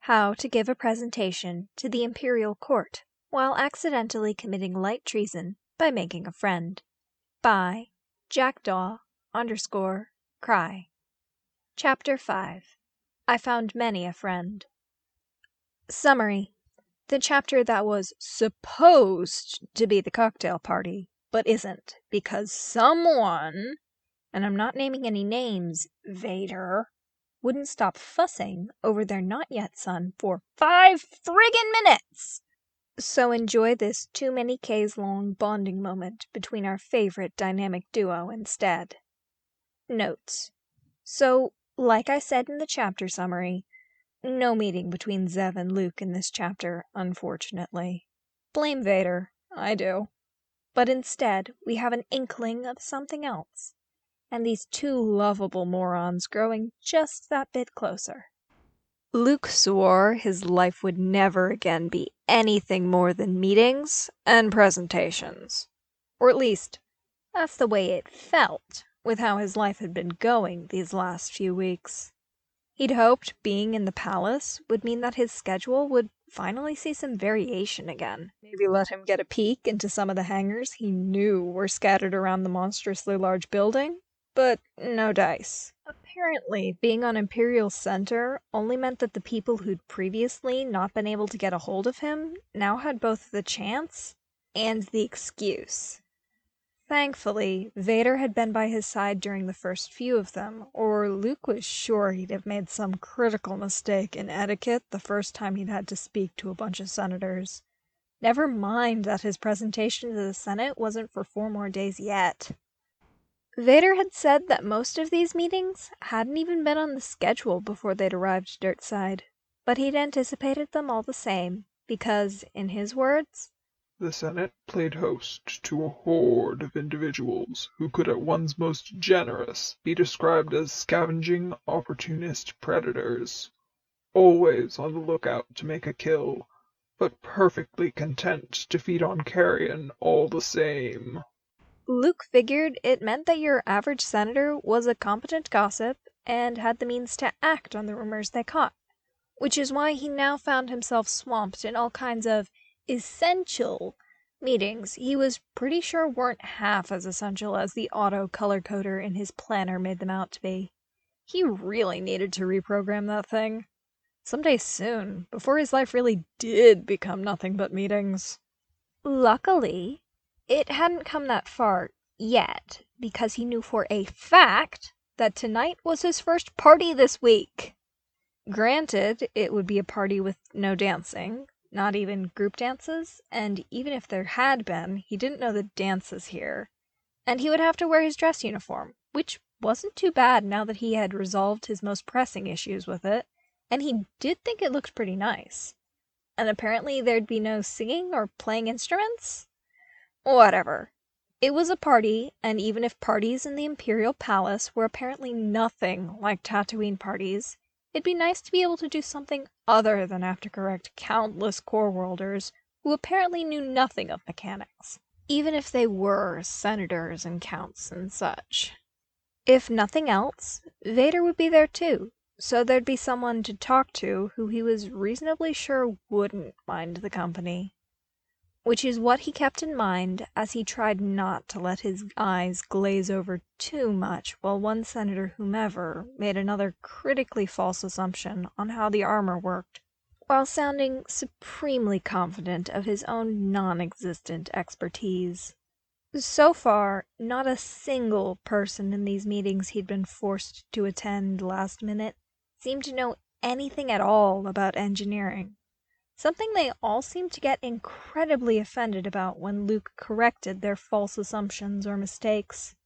How to give a presentation to the Imperial Court while accidentally committing light treason by making a friend. By Jackdaw_Cry. Chapter 5. I Found Many a Friend. Summary. The chapter that was supposed to be the cocktail party, but isn't, because someone, and I'm not naming any names, Vader, wouldn't stop fussing over their not-yet son for 5 friggin' minutes! So enjoy this too many Ks long bonding moment between our favorite dynamic duo instead. Notes. So, like I said in the chapter summary, no meeting between Zev and Luke in this chapter, unfortunately. Blame Vader, I do. But instead, we have an inkling of something else. And these two lovable morons growing just that bit closer. Luke swore his life would never again be anything more than meetings and presentations. Or at least, that's the way it felt with how his life had been going these last few weeks. He'd hoped being in the palace would mean that his schedule would finally see some variation again. Maybe let him get a peek into some of the hangars he knew were scattered around the monstrously large building. But no dice. Apparently, being on Imperial Center only meant that the people who'd previously not been able to get a hold of him now had both the chance and the excuse. Thankfully, Vader had been by his side during the first few of them, or Luke was sure he'd have made some critical mistake in etiquette the first time he'd had to speak to a bunch of senators. Never mind that his presentation to the Senate wasn't for 4 more days yet. Vader had said that most of these meetings hadn't even been on the schedule before they'd arrived dirtside, but he'd anticipated them all the same, because, in his words, the Senate played host to a horde of individuals who could at one's most generous be described as scavenging opportunist predators, always on the lookout to make a kill, but perfectly content to feed on carrion all the same. Luke figured it meant that your average senator was a competent gossip and had the means to act on the rumors they caught, which is why he now found himself swamped in all kinds of essential meetings he was pretty sure weren't half as essential as the auto color coder in his planner made them out to be. He really needed to reprogram that thing. Someday soon, before his life really did become nothing but meetings. Luckily, it hadn't come that far yet, because he knew for a fact that tonight was his first party this week. Granted, it would be a party with no dancing, not even group dances, and even if there had been, he didn't know the dances here. And he would have to wear his dress uniform, which wasn't too bad now that he had resolved his most pressing issues with it, and he did think it looked pretty nice. And apparently there'd be no singing or playing instruments? Whatever. It was a party, and even if parties in the Imperial Palace were apparently nothing like Tatooine parties, it'd be nice to be able to do something other than have to correct countless core worlders who apparently knew nothing of mechanics, even if they were senators and counts and such. If nothing else, Vader would be there too, so there'd be someone to talk to who he was reasonably sure wouldn't mind the company. Which is what he kept in mind as he tried not to let his eyes glaze over too much while one senator whomever made another critically false assumption on how the armor worked, while sounding supremely confident of his own non-existent expertise. So far, not a single person in these meetings he'd been forced to attend last minute seemed to know anything at all about engineering. Something they all seemed to get incredibly offended about when Luke corrected their false assumptions or mistakes.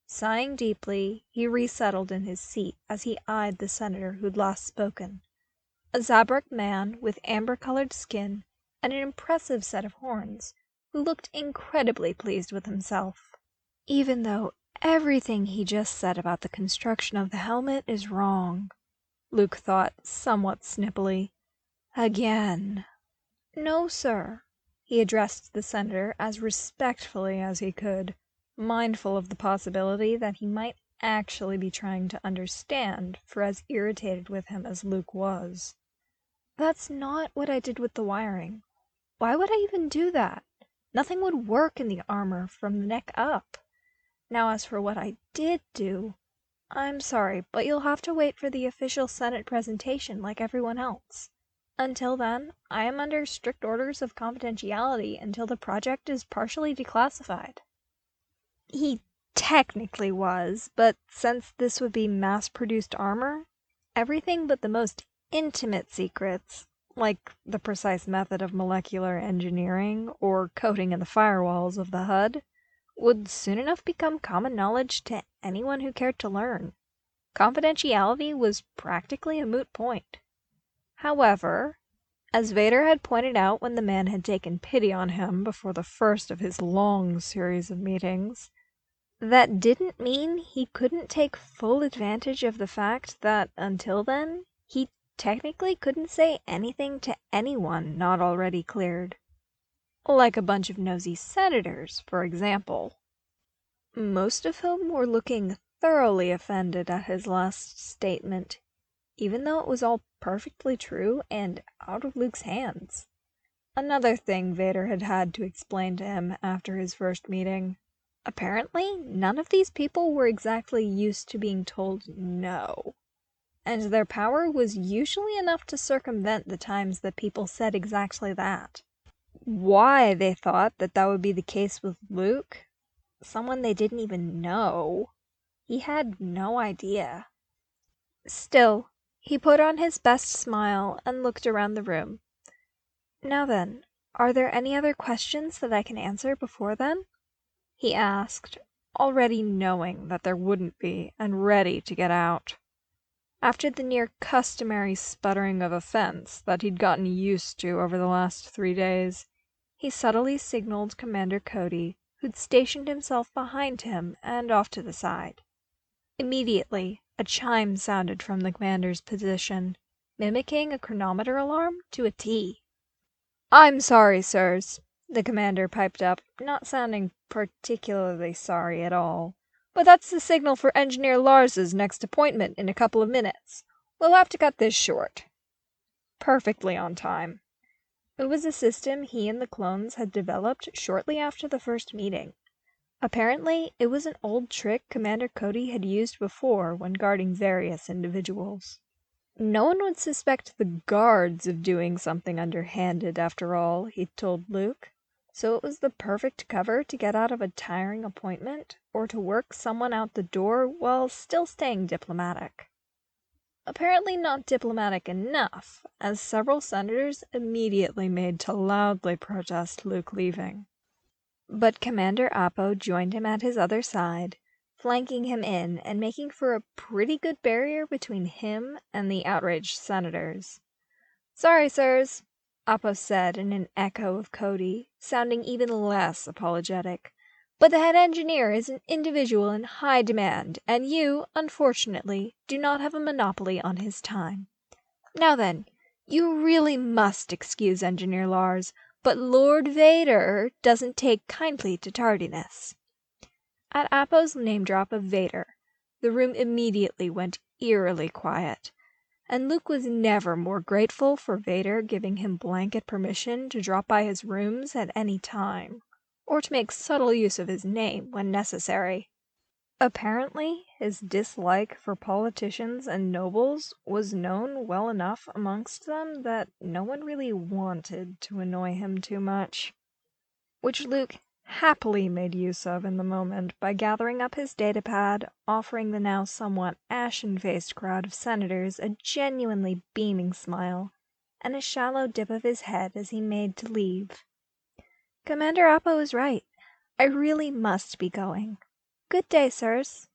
Sighing deeply, he resettled in his seat as he eyed the senator who'd last spoken. A Zabrak man with amber-colored skin and an impressive set of horns, who looked incredibly pleased with himself. Even though everything he just said about the construction of the helmet is wrong, Luke thought somewhat snippily. Again. No, sir. He addressed the senator as respectfully as he could, mindful of the possibility that he might actually be trying to understand for as irritated with him as Luke was. That's not what I did with the wiring. Why would I even do that? Nothing would work in the armor from the neck up. Now as for what I did do, I'm sorry, but you'll have to wait for the official Senate presentation like everyone else. Until then, I am under strict orders of confidentiality until the project is partially declassified. He technically was, but since this would be mass-produced armor, everything but the most intimate secrets, like the precise method of molecular engineering or coding in the firewalls of the HUD, would soon enough become common knowledge to anyone who cared to learn. Confidentiality was practically a moot point. However, as Vader had pointed out when the man had taken pity on him before the first of his long series of meetings, that didn't mean he couldn't take full advantage of the fact that, until then, he technically couldn't say anything to anyone not already cleared. Like a bunch of nosy senators, for example. Most of whom were looking thoroughly offended at his last statement, even though it was all perfectly true and out of Luke's hands. Another thing Vader had had to explain to him after his first meeting. Apparently, none of these people were exactly used to being told no, and their power was usually enough to circumvent the times that people said exactly that. Why they thought that would be the case with Luke, someone they didn't even know, he had no idea. Still, he put on his best smile and looked around the room. Now then, are there any other questions that I can answer before then? He asked, already knowing that there wouldn't be and ready to get out. After the near customary sputtering of offense that he'd gotten used to over the last 3 days, he subtly signaled Commander Cody, who'd stationed himself behind him and off to the side. Immediately, a chime sounded from the commander's position, mimicking a chronometer alarm to a T. "I'm sorry, sirs," the commander piped up, not sounding particularly sorry at all, "but that's the signal for Engineer Lars's next appointment in a couple of minutes. We'll have to cut this short." Perfectly on time. It was a system he and the clones had developed shortly after the first meeting. Apparently, it was an old trick Commander Cody had used before when guarding various individuals. No one would suspect the guards of doing something underhanded, after all, he'd told Luke, so it was the perfect cover to get out of a tiring appointment or to work someone out the door while still staying diplomatic. Apparently not diplomatic enough, as several senators immediately made to loudly protest Luke leaving. But Commander Appo joined him at his other side, flanking him in and making for a pretty good barrier between him and the outraged senators. "Sorry, sirs," Appo said in an echo of Cody, sounding even less apologetic, "but the head engineer is an individual in high demand, and you, unfortunately, do not have a monopoly on his time. Now then, you really must excuse Engineer Lars, but Lord Vader doesn't take kindly to tardiness." At Appo's name drop of Vader, the room immediately went eerily quiet, and Luke was never more grateful for Vader giving him blanket permission to drop by his rooms at any time, or to make subtle use of his name when necessary. Apparently, his dislike for politicians and nobles was known well enough amongst them that no one really wanted to annoy him too much, which Luke happily made use of in the moment by gathering up his datapad, offering the now somewhat ashen-faced crowd of senators a genuinely beaming smile, and a shallow dip of his head as he made to leave. "Commander Appo is right. I really must be going. Good day, sirs."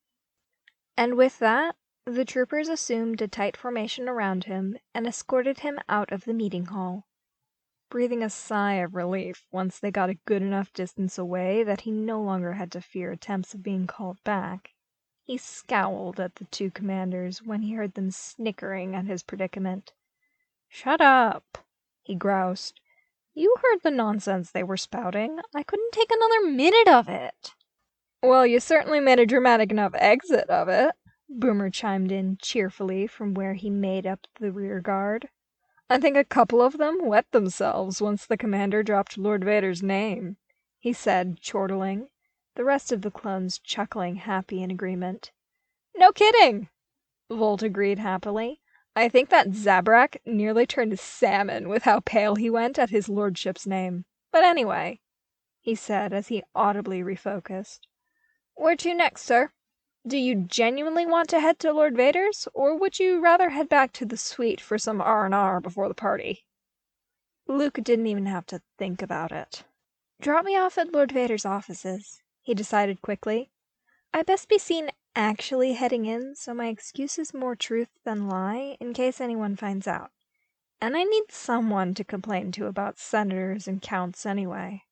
And with that, the troopers assumed a tight formation around him and escorted him out of the meeting hall. Breathing a sigh of relief once they got a good enough distance away that he no longer had to fear attempts of being called back, he scowled at the 2 commanders when he heard them snickering at his predicament. "Shut up," he groused. "You heard the nonsense they were spouting. I couldn't take another minute of it." "Well, you certainly made a dramatic enough exit of it," Boomer chimed in cheerfully from where he made up the rear guard. I think a couple of them wet themselves once the commander dropped Lord Vader's name, he said, chortling, the rest of the clones chuckling happy in agreement. No kidding, Volt agreed happily. I think that Zabrak nearly turned salmon with how pale he went at his lordship's name. But anyway, he said as he audibly refocused. Where to next, sir? Do you genuinely want to head to Lord Vader's, or would you rather head back to the suite for some R&R before the party? Luke didn't even have to think about it. Drop me off at Lord Vader's offices, he decided quickly. I best be seen actually heading in, so my excuse is more truth than lie in case anyone finds out. And I need someone to complain to about senators and counts anyway.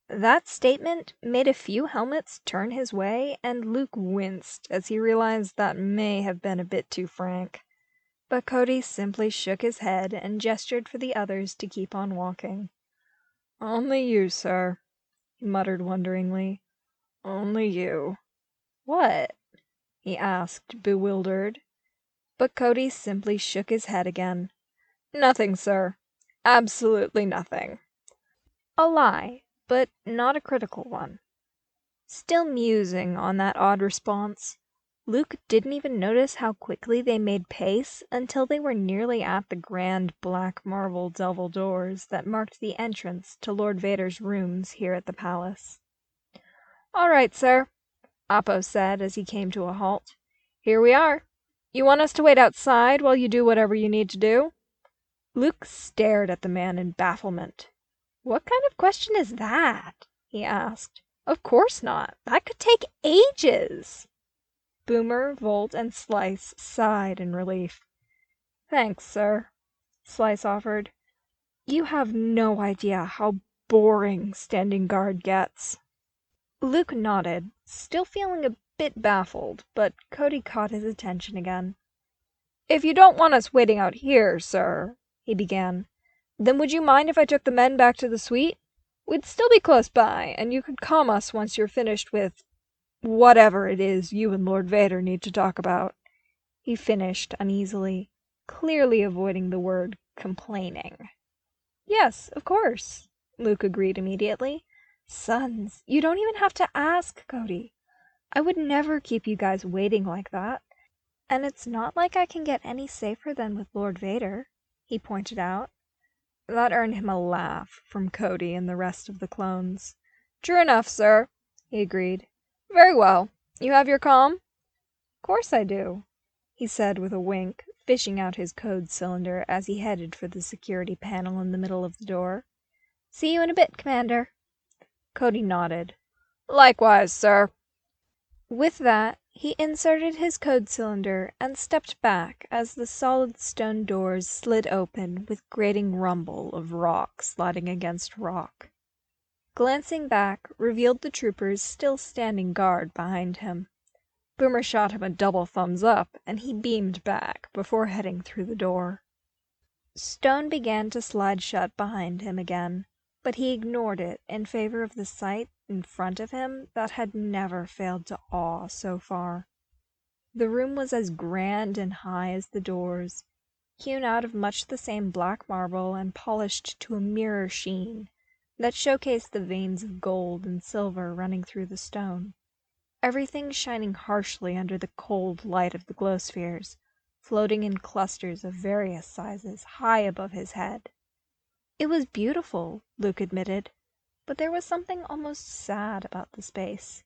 That statement made a few helmets turn his way, and Luke winced as he realized that may have been a bit too frank. But Cody simply shook his head and gestured for the others to keep on walking. Only you, sir, he muttered wonderingly. Only you. What? He asked, bewildered. But Cody simply shook his head again. Nothing, sir. Absolutely nothing. A lie, but not a critical one. Still musing on that odd response, Luke didn't even notice how quickly they made pace until they were nearly at the grand black marble double doors that marked the entrance to Lord Vader's rooms here at the palace. All right, sir, Oppo said as he came to a halt. Here we are. You want us to wait outside while you do whatever you need to do? Luke stared at the man in bafflement. What kind of question is that? He asked. Of course not. That could take ages. Boomer, Volt, and Slice sighed in relief. Thanks, sir, Slice offered. You have no idea how boring standing guard gets. Luke nodded, still feeling a bit baffled, but Cody caught his attention again. If you don't want us waiting out here, sir, he began, then would you mind if I took the men back to the suite? We'd still be close by, and you could calm us once you're finished with whatever it is you and Lord Vader need to talk about. He finished uneasily, clearly avoiding the word complaining. Yes, of course, Luke agreed immediately. Sons, you don't even have to ask, Cody. I would never keep you guys waiting like that. And it's not like I can get any safer than with Lord Vader, he pointed out. That earned him a laugh from Cody and the rest of the clones. True enough, sir, he agreed. Very well. You have your comm? Of course I do, he said with a wink, fishing out his code cylinder as he headed for the security panel in the middle of the door. See you in a bit, Commander. Cody nodded. Likewise, sir. With that, he inserted his code cylinder and stepped back as the solid stone doors slid open with grating rumble of rock sliding against rock. Glancing back revealed the troopers still standing guard behind him. Boomer shot him a double thumbs up, and he beamed back before heading through the door. Stone began to slide shut behind him again, but he ignored it in favor of the sight in front of him that had never failed to awe so far. The room was as grand and high as the doors, hewn out of much the same black marble and polished to a mirror sheen that showcased the veins of gold and silver running through the stone, everything shining harshly under the cold light of the glow spheres, floating in clusters of various sizes high above his head. It was beautiful, Luke admitted, but there was something almost sad about the space.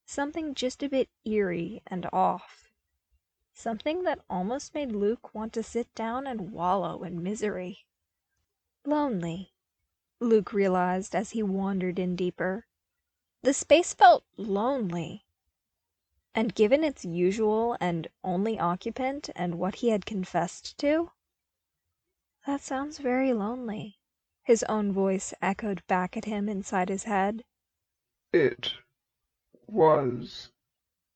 Something just a bit eerie and off. Something that almost made Luke want to sit down and wallow in misery. Lonely, Luke realized as he wandered in deeper. The space felt lonely. And given its usual and only occupant and what he had confessed to? That sounds very lonely, his own voice echoed back at him inside his head. It was.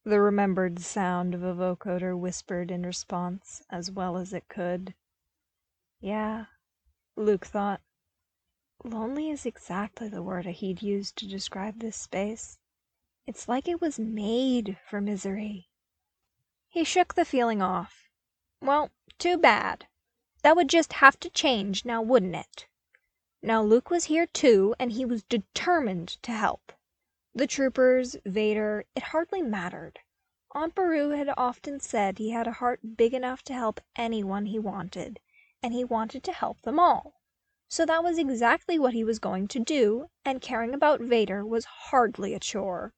The remembered sound of a vocoder whispered in response as well as it could. Yeah, Luke thought. Lonely is exactly the word he'd used to describe this space. It's like it was made for misery. He shook the feeling off. Well, too bad. That would just have to change now, wouldn't it? Now Luke was here too, and he was determined to help. The troopers, Vader, it hardly mattered. Aunt Beru had often said he had a heart big enough to help anyone he wanted, and he wanted to help them all. So that was exactly what he was going to do, and caring about Vader was hardly a chore.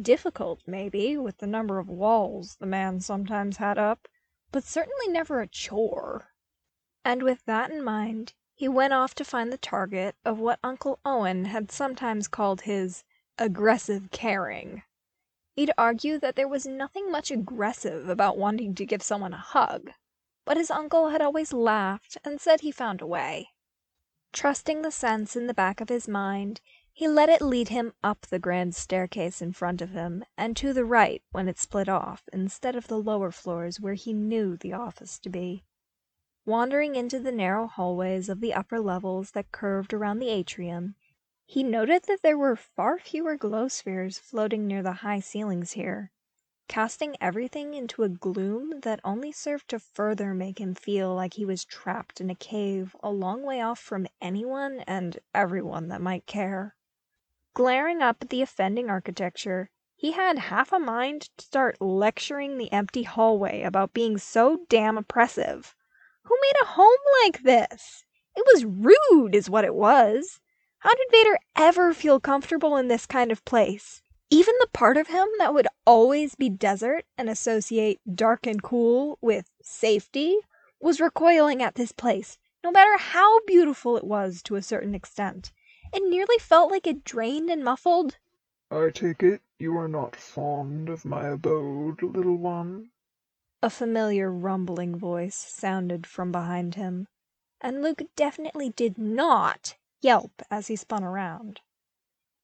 Difficult, maybe, with the number of walls the man sometimes had up, but certainly never a chore. And with that in mind, he went off to find the target of what Uncle Owen had sometimes called his aggressive caring. He'd argue that there was nothing much aggressive about wanting to give someone a hug, but his uncle had always laughed and said he found a way. Trusting the sense in the back of his mind, he let it lead him up the grand staircase in front of him, and to the right when it split off, instead of the lower floors where he knew the office to be. Wandering into the narrow hallways of the upper levels that curved around the atrium, he noted that there were far fewer glow spheres floating near the high ceilings here, casting everything into a gloom that only served to further make him feel like he was trapped in a cave a long way off from anyone and everyone that might care. Glaring up at the offending architecture, he had half a mind to start lecturing the empty hallway about being so damn oppressive. Who made a home like this? It was rude, is what it was. How did Vader ever feel comfortable in this kind of place? Even the part of him that would always be desert and associate dark and cool with safety was recoiling at this place, no matter how beautiful it was to a certain extent. It nearly felt like it drained and muffled. I take it you are not fond of my abode, little one? A familiar rumbling voice sounded from behind him, and Luke definitely did not yelp as he spun around.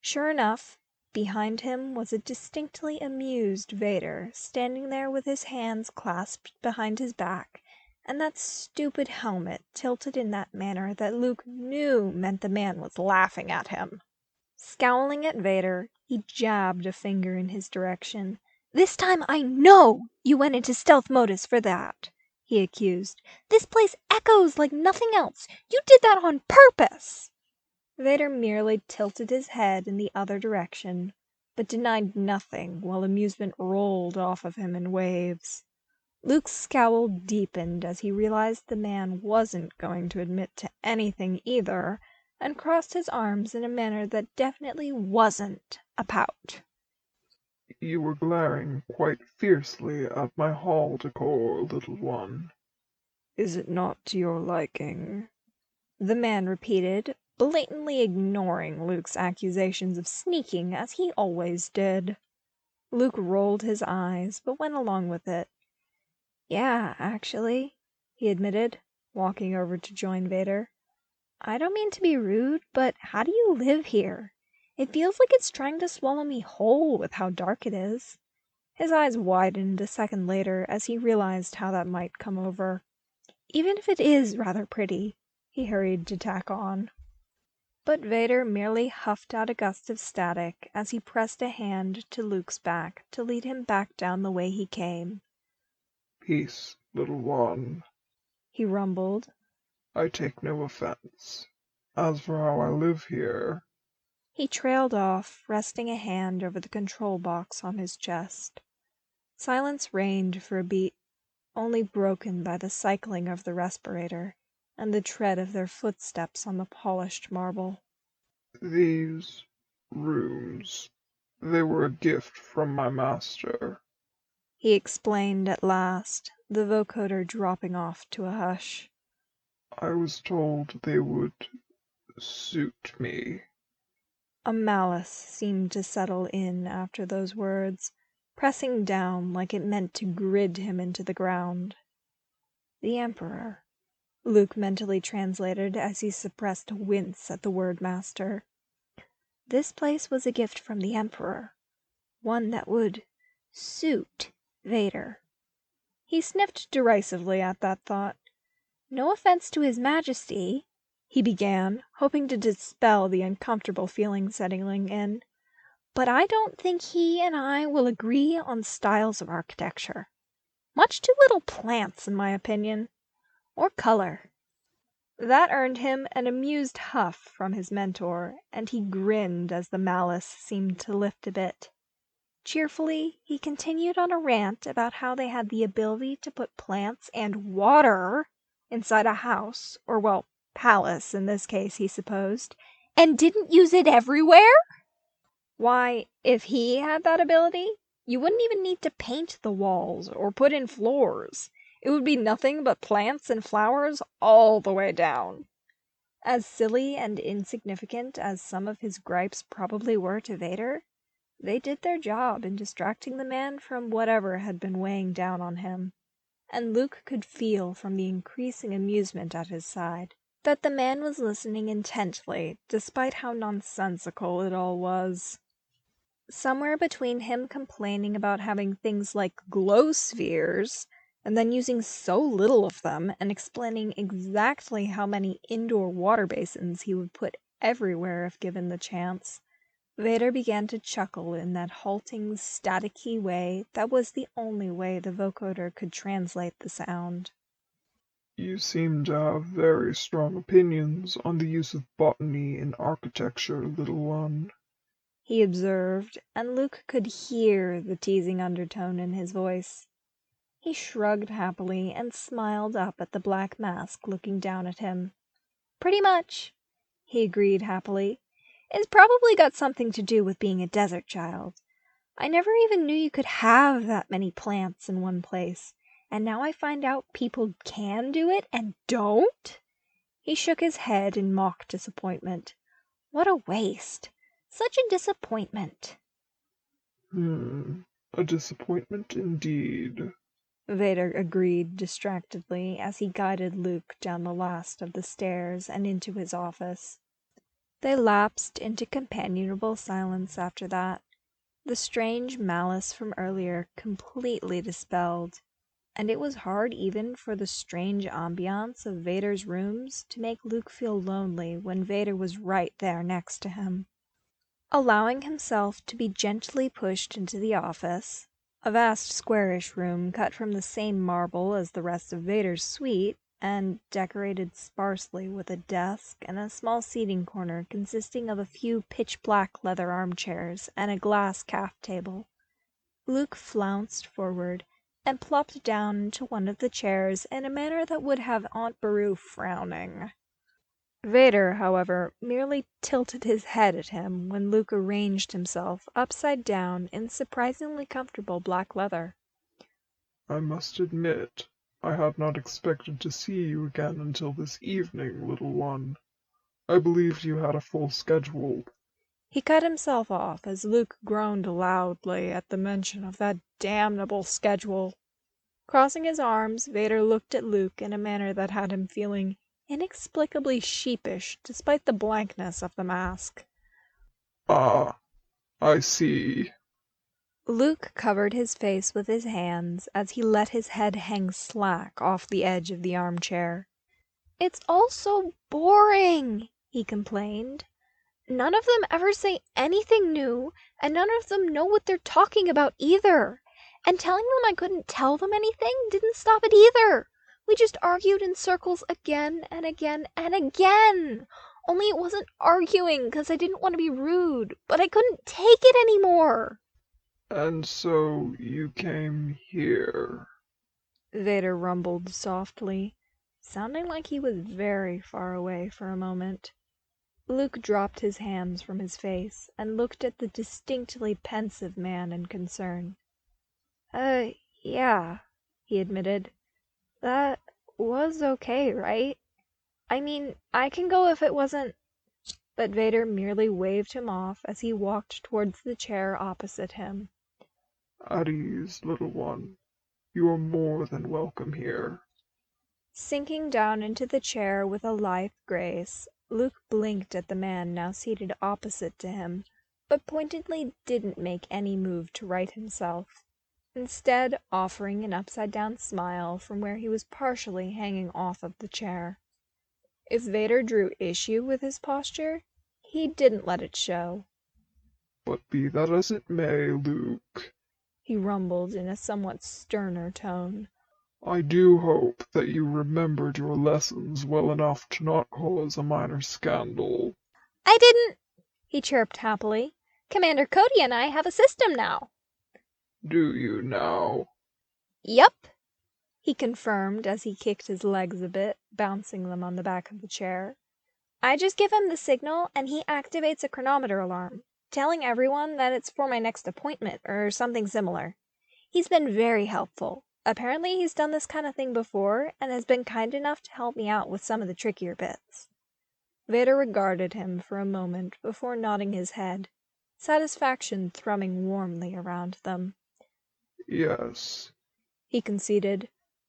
Sure enough, behind him was a distinctly amused Vader, standing there with his hands clasped behind his back, and that stupid helmet tilted in that manner that Luke knew meant the man was laughing at him. Scowling at Vader, he jabbed a finger in his direction. "This time I know you went into stealth modus for that," he accused. "This place echoes like nothing else. You did that on purpose!" Vader merely tilted his head in the other direction, but denied nothing while amusement rolled off of him in waves. Luke's scowl deepened as he realized the man wasn't going to admit to anything either, and crossed his arms in a manner that definitely wasn't a pout. You were glaring quite fiercely at my hall decor, little one. "Is it not to your liking?" the man repeated, blatantly ignoring Luke's accusations of sneaking as he always did. Luke rolled his eyes, but went along with it. "Yeah, actually," he admitted, walking over to join Vader. "I don't mean to be rude, but how do you live here? It feels like it's trying to swallow me whole with how dark it is." His eyes widened a second later as he realized how that might come over. "Even if it is rather pretty," he hurried to tack on. But Vader merely huffed out a gust of static as he pressed a hand to Luke's back to lead him back down the way he came. Peace, little one. He rumbled. I take no offense. As for how I live here... He trailed off, resting a hand over the control box on his chest. Silence reigned for a beat, only broken by the cycling of the respirator and the tread of their footsteps on the polished marble. These rooms, they were a gift from my master, He explained at last, the vocoder dropping off to a hush. I was told they would suit me. A malice seemed to settle in after those words, pressing down like it meant to grid him into the ground. The Emperor, Luke mentally translated as he suppressed a wince at the word master. This place was a gift from the Emperor, one that would suit Vader. He sniffed derisively at that thought. "No offense to His Majesty," he began, hoping to dispel the uncomfortable feeling settling in, "but I don't think he and I will agree on styles of architecture. Much too little plants, in my opinion. or color. That earned him an amused huff from his mentor, and he grinned as the malice seemed to lift a bit. Cheerfully, he continued on a rant about how they had the ability to put plants and water inside a house, or, well, palace in this case, he supposed, and didn't use it everywhere? Why, if he had that ability, you wouldn't even need to paint the walls or put in floors. It would be nothing but plants and flowers all the way down. As silly and insignificant as some of his gripes probably were to Vader, they did their job in distracting the man from whatever had been weighing down on him, and Luke could feel from the increasing amusement at his side that the man was listening intently, despite how nonsensical it all was. Somewhere between him complaining about having things like glow spheres, and then using so little of them, and explaining exactly how many indoor water basins he would put everywhere if given the chance, Vader began to chuckle in that halting, staticky way that was the only way the vocoder could translate the sound. You seem to have very strong opinions on the use of botany in architecture, little one, he observed, and Luke could hear the teasing undertone in his voice. He shrugged happily and smiled up at the black mask looking down at him. "Pretty much," he agreed happily. "It's probably got something to do with being a desert child. I never even knew you could have that many plants in one place, and now I find out people can do it and don't?" He shook his head in mock disappointment. What a waste! Such a disappointment. A disappointment indeed, Vader agreed distractedly as he guided Luke down the last of the stairs and into his office. They lapsed into companionable silence after that, the strange malice from earlier completely dispelled, and it was hard even for the strange ambiance of Vader's rooms to make Luke feel lonely when Vader was right there next to him. Allowing himself to be gently pushed into the office, a vast squarish room cut from the same marble as the rest of Vader's suite, and decorated sparsely with a desk and a small seating corner consisting of a few pitch-black leather armchairs and a glass calf table, Luke flounced forward and plopped down into one of the chairs in a manner that would have Aunt Beru frowning. Vader, however, merely tilted his head at him when Luke arranged himself upside down in surprisingly comfortable black leather. I must admit, I had not expected to see you again until this evening, little one. I believed you had a full schedule. He cut himself off as Luke groaned loudly at the mention of that damnable schedule. Crossing his arms, Vader looked at Luke in a manner that had him feeling inexplicably sheepish despite the blankness of the mask. Ah, I see. Luke covered his face with his hands as he let his head hang slack off the edge of the armchair. "It's all so boring," he complained. "None of them ever say anything new, and none of them know what they're talking about either. And telling them I couldn't tell them anything didn't stop it either. We just argued in circles again and again and again. Only it wasn't arguing because I didn't want to be rude, but I couldn't take it anymore." And so you came here. Vader rumbled softly, sounding like he was very far away for a moment. Luke dropped his hands from his face and looked at the distinctly pensive man in concern. Yeah," he admitted. "That was okay, right? I mean, I can go if it wasn't—" But Vader merely waved him off as he walked towards the chair opposite him. At ease, little one. You are more than welcome here. Sinking down into the chair with a lithe grace, Luke blinked at the man now seated opposite to him, but pointedly didn't make any move to right himself, instead offering an upside-down smile from where he was partially hanging off of the chair. If Vader drew issue with his posture, he didn't let it show. But be that as it may, Luke, He rumbled in a somewhat sterner tone. I do hope that you remembered your lessons well enough to not cause a minor scandal. I didn't, he chirped happily. Commander Cody and I have a system now. Do you now? Yup, he confirmed as he kicked his legs a bit, bouncing them on the back of the chair. I just give him the signal and he activates a chronometer alarm, telling everyone that it's for my next appointment or something similar. He's been very helpful. Apparently he's done this kind of thing before and has been kind enough to help me out with some of the trickier bits. Vader regarded him for a moment before nodding his head, satisfaction thrumming warmly around them. Yes, He conceded.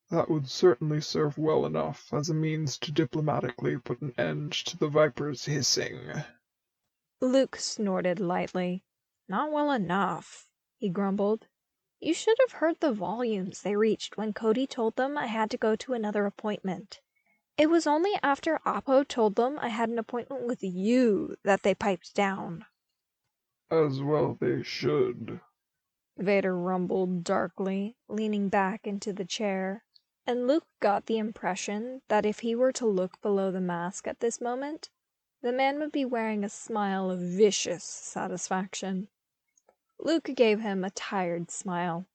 that would certainly serve well enough as a means to diplomatically put an end to the Viper's hissing. Luke snorted lightly. Not well enough, he grumbled. You should have heard the volumes they reached when Cody told them I had to go to another appointment. It was only after Apo told them I had an appointment with you that they piped down. As well they should. Vader rumbled darkly, leaning back into the chair, and Luke got the impression that if he were to look below the mask at this moment, the man would be wearing a smile of vicious satisfaction. Luke gave him a tired smile.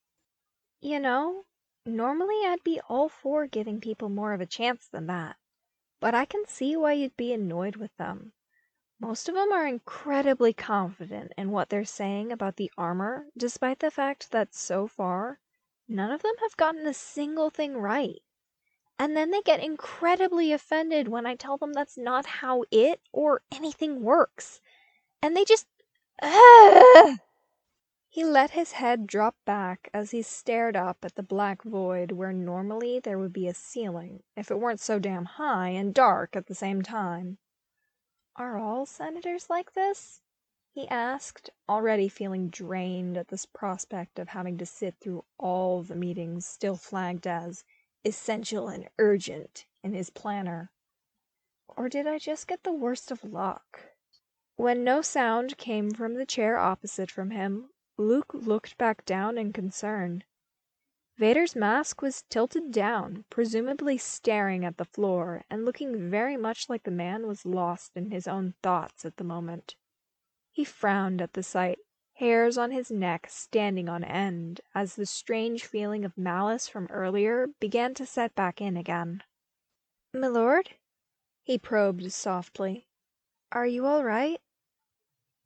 You know, normally I'd be all for giving people more of a chance than that, but I can see why you'd be annoyed with them. Most of them are incredibly confident in what they're saying about the armor, despite the fact that so far, none of them have gotten a single thing right. And then they get incredibly offended when I tell them that's not how it or anything works. And they just... Ugh! He let his head drop back as he stared up at the black void where normally there would be a ceiling, if it weren't so damn high and dark at the same time. Are all senators like this? He asked, already feeling drained at this prospect of having to sit through all the meetings still flagged as essential and urgent in his planner. Or did I just get the worst of luck? When no sound came from the chair opposite from him, Luke looked back down in concern. Vader's mask was tilted down, presumably staring at the floor, and looking very much like the man was lost in his own thoughts at the moment. He frowned at the sight, hairs on his neck standing on end, as the strange feeling of malice from earlier began to set back in again. "Milord?" he probed softly. "Are you all right?"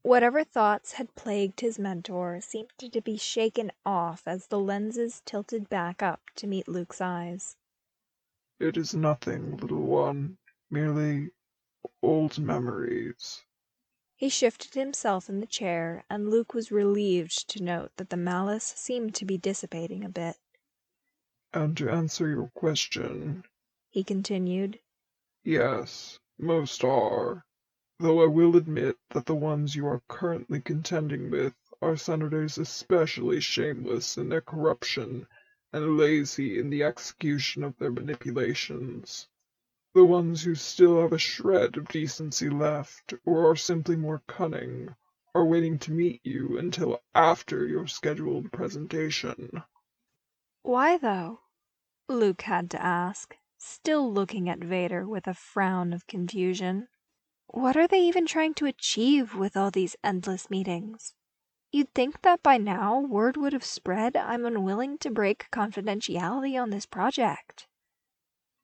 Whatever thoughts had plagued his mentor seemed to be shaken off as the lenses tilted back up to meet Luke's eyes. It is nothing, little one, merely old memories. He shifted himself in the chair, and Luke was relieved to note that the malice seemed to be dissipating a bit. And to answer your question, He continued, yes, most are. Though I will admit that the ones you are currently contending with are senators especially shameless in their corruption and lazy in the execution of their manipulations. The ones who still have a shred of decency left, or are simply more cunning, are waiting to meet you until after your scheduled presentation. "Why, though?" Luke had to ask, still looking at Vader with a frown of confusion. What are they even trying to achieve with all these endless meetings? You'd think that by now word would have spread I'm unwilling to break confidentiality on this project.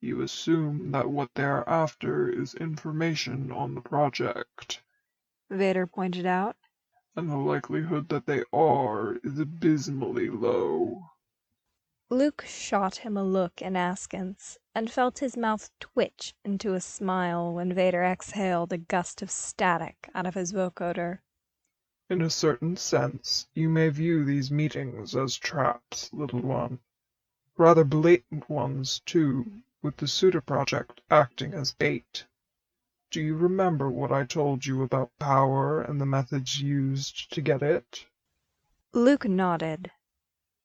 You assume that what they are after is information on the project, Vader pointed out. and the likelihood that they are is abysmally low. Luke shot him a look in askance, and felt his mouth twitch into a smile when Vader exhaled a gust of static out of his vocoder. In a certain sense, you may view these meetings as traps, little one. Rather blatant ones, too, with the Suitor project acting as bait. Do you remember what I told you about power and the methods used to get it? Luke nodded.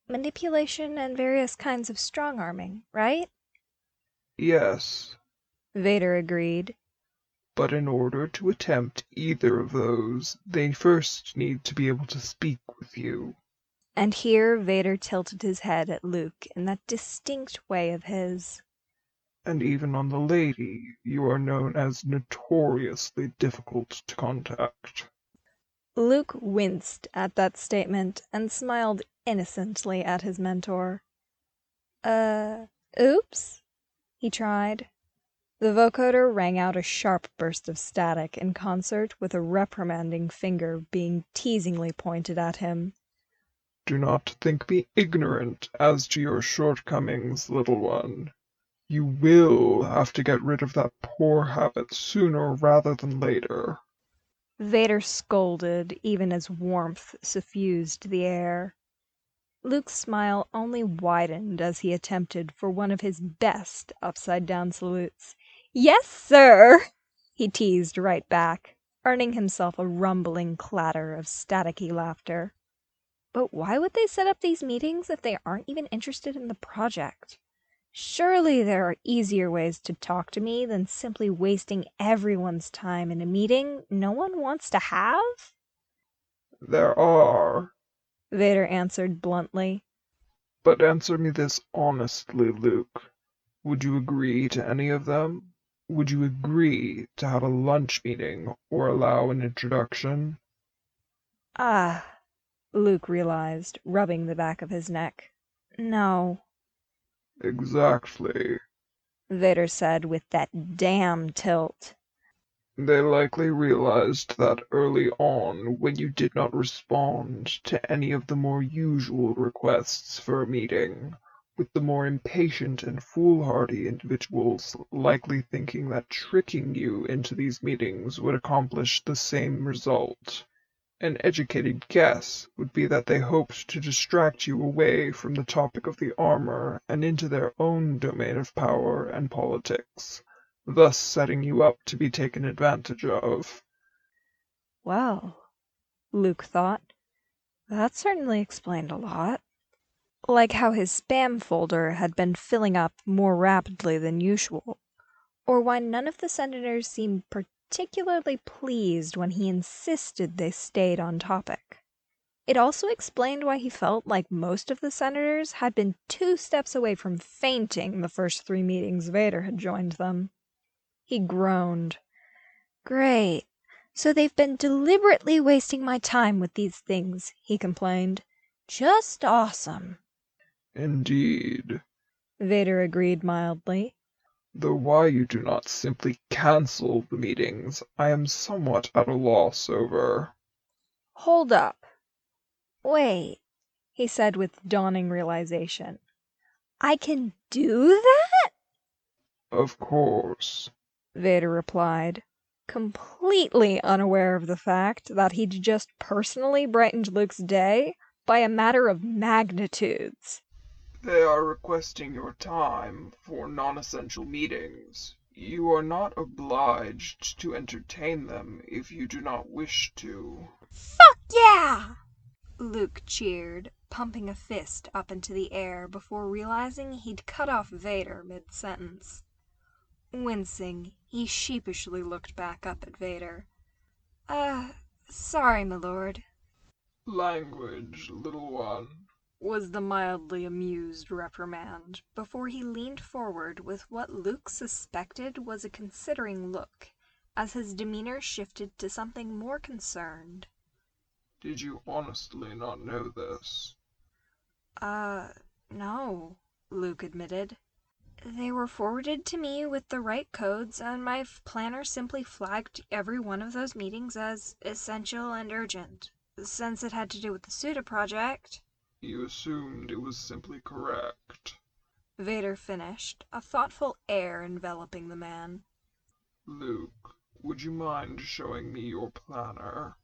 Manipulation and various kinds of strong-arming, right? Yes, Vader agreed. but in order to attempt either of those, they first need to be able to speak with you. And here Vader tilted his head at Luke in that distinct way of his. And even on the lady, you are known as notoriously difficult to contact. Luke winced at that statement and smiled innocently at his mentor. Oops? He tried. The vocoder rang out a sharp burst of static in concert with a reprimanding finger being teasingly pointed at him. Do not think me ignorant as to your shortcomings, little one. You will have to get rid of that poor habit sooner rather than later. Vader scolded, even as warmth suffused the air. Luke's smile only widened as he attempted for one of his best upside-down salutes. "Yes, sir!" he teased right back, earning himself a rumbling clatter of staticky laughter. But why would they set up these meetings if they aren't even interested in the project? Surely there are easier ways to talk to me than simply wasting everyone's time in a meeting no one wants to have? There are. Vader answered bluntly. But answer me this honestly, Luke. Would you agree to any of them? Would you agree to have a lunch meeting or allow an introduction? Ah, Luke realized, rubbing the back of his neck. No, Exactly. Vader said with that damn tilt. They likely realized that early on when you did not respond to any of the more usual requests for a meeting, with the more impatient and foolhardy individuals likely thinking that tricking you into these meetings would accomplish the same result. An educated guess would be that they hoped to distract you away from the topic of the armor and into their own domain of power and politics, thus setting you up to be taken advantage of. Well, Luke thought, that certainly explained a lot. Like how his spam folder had been filling up more rapidly than usual, or why none of the senators seemed particularly pleased when he insisted they stayed on topic. It also explained why he felt like most of the senators had been 2 steps away from fainting the first 3 meetings Vader had joined them. He groaned. Great. So they've been deliberately wasting my time with these things, he complained. Just awesome. Indeed. Vader agreed mildly. Though why you do not simply cancel the meetings, I am somewhat at a loss over. Hold up. Wait, he said with dawning realization. I can do that? Of course. Vader replied, completely unaware of the fact that he'd just personally brightened Luke's day by a matter of magnitudes. They are requesting your time for non-essential meetings. You are not obliged to entertain them if you do not wish to. Fuck yeah! Luke cheered, pumping a fist up into the air before realizing he'd cut off Vader mid-sentence. Wincing, he sheepishly looked back up at Vader. Sorry, my lord, Language, little one. was the mildly amused reprimand, before he leaned forward with what Luke suspected was a considering look, as his demeanor shifted to something more concerned. Did you honestly not know this? No, Luke admitted. They were forwarded to me with the right codes, and my planner simply flagged every one of those meetings as essential and urgent, since it had to do with the Suda project. You assumed it was simply correct. Vader finished, a thoughtful air enveloping the man. Luke, would you mind showing me your planner?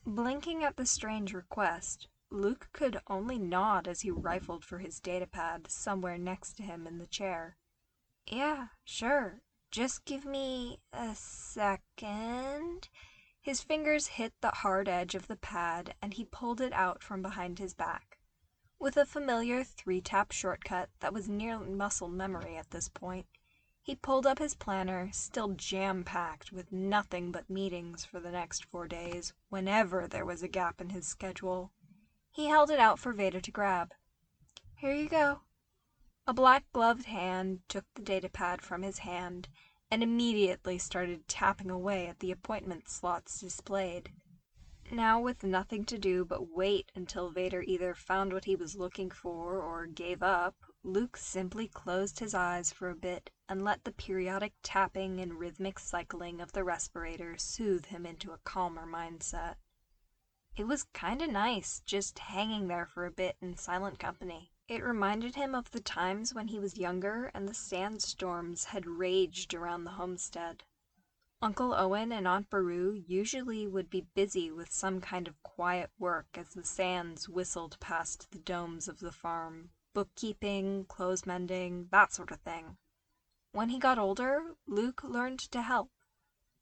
Blinking at the strange request, Luke could only nod as he rifled for his datapad somewhere next to him in the chair. Yeah, sure. Just give me a second. His fingers hit the hard edge of the pad, and he pulled it out from behind his back. With a familiar 3-tap shortcut that was near muscle memory at this point, he pulled up his planner, still jam-packed with nothing but meetings for the next 4 days, whenever there was a gap in his schedule. He held it out for Vader to grab. "Here you go." A black-gloved hand took the datapad from his hand and immediately started tapping away at the appointment slots displayed. Now, with nothing to do but wait until Vader either found what he was looking for or gave up, Luke simply closed his eyes for a bit and let the periodic tapping and rhythmic cycling of the respirator soothe him into a calmer mindset. It was kinda nice just hanging there for a bit in silent company. It reminded him of the times when he was younger and the sandstorms had raged around the homestead. Uncle Owen and Aunt Beru usually would be busy with some kind of quiet work as the sands whistled past the domes of the farm. Bookkeeping, clothes mending, that sort of thing. When he got older, Luke learned to help.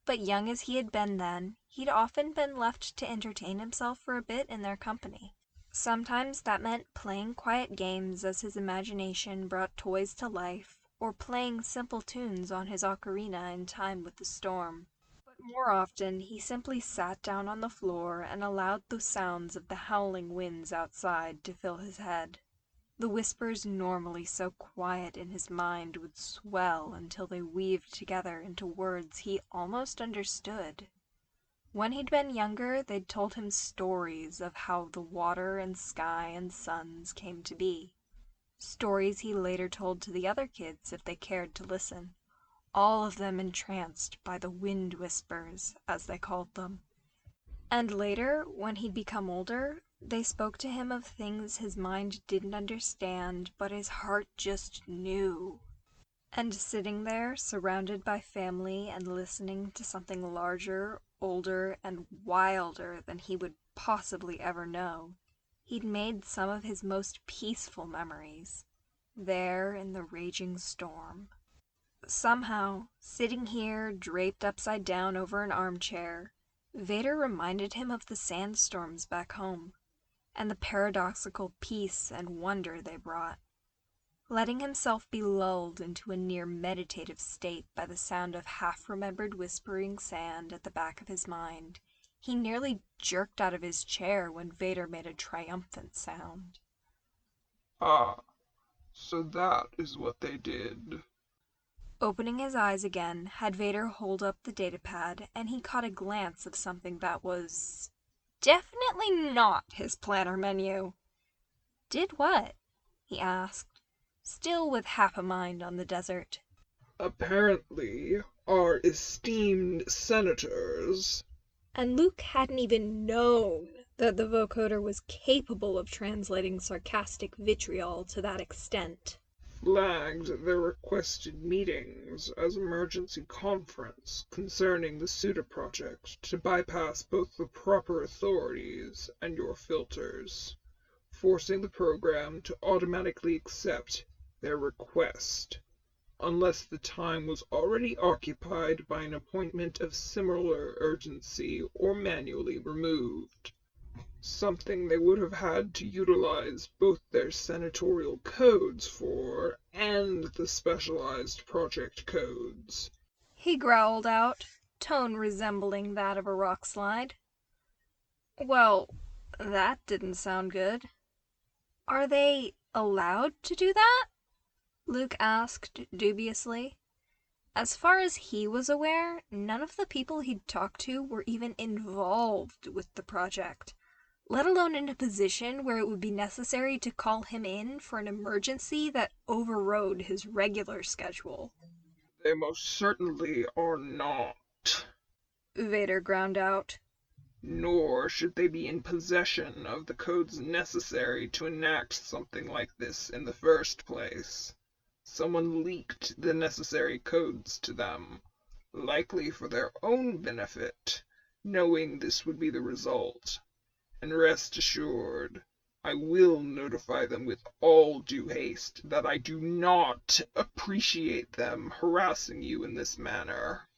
But young as he had been then, he'd often been left to entertain himself for a bit in their company. Sometimes that meant playing quiet games as his imagination brought toys to life, or playing simple tunes on his ocarina in time with the storm. But more often, he simply sat down on the floor and allowed the sounds of the howling winds outside to fill his head. The whispers normally so quiet in his mind would swell until they weaved together into words he almost understood. When he'd been younger, they'd told him stories of how the water and sky and suns came to be. Stories he later told to the other kids if they cared to listen, all of them entranced by the wind whispers, as they called them. And later, when he'd become older, they spoke to him of things his mind didn't understand, but his heart just knew. And sitting there, surrounded by family and listening to something larger, older, and wilder than he would possibly ever know, he'd made some of his most peaceful memories, there in the raging storm. Somehow, sitting here, draped upside down over an armchair, Vader reminded him of the sandstorms back home, and the paradoxical peace and wonder they brought. Letting himself be lulled into a near meditative state by the sound of half-remembered whispering sand at the back of his mind, he nearly jerked out of his chair when Vader made a triumphant sound. Ah, so that is what they did. Opening his eyes again, had Vader hold up the datapad, and he caught a glance of something that was definitely not his planner menu. "Did what?" he asked, still with half a mind on the desert. Apparently, our esteemed senators... And Luke hadn't even known that the vocoder was capable of translating sarcastic vitriol to that extent. flagged their requested meetings as emergency conference concerning the Suda project to bypass both the proper authorities and your filters, forcing the program to automatically accept their request, unless the time was already occupied by an appointment of similar urgency or manually removed. Something they would have had to utilize both their senatorial codes for and the specialized project codes. He growled out, tone resembling that of a rock slide. Well, that didn't sound good. "Are they allowed to do that?" Luke asked dubiously. As far as he was aware, none of the people he'd talked to were even involved with the project, let alone in a position where it would be necessary to call him in for an emergency that overrode his regular schedule. They most certainly are not. Vader ground out. Nor should they be in possession of the codes necessary to enact something like this in the first place. Someone leaked the necessary codes to them, likely for their own benefit, knowing this would be the result. And rest assured, I will notify them with all due haste that I do not appreciate them harassing you in this manner.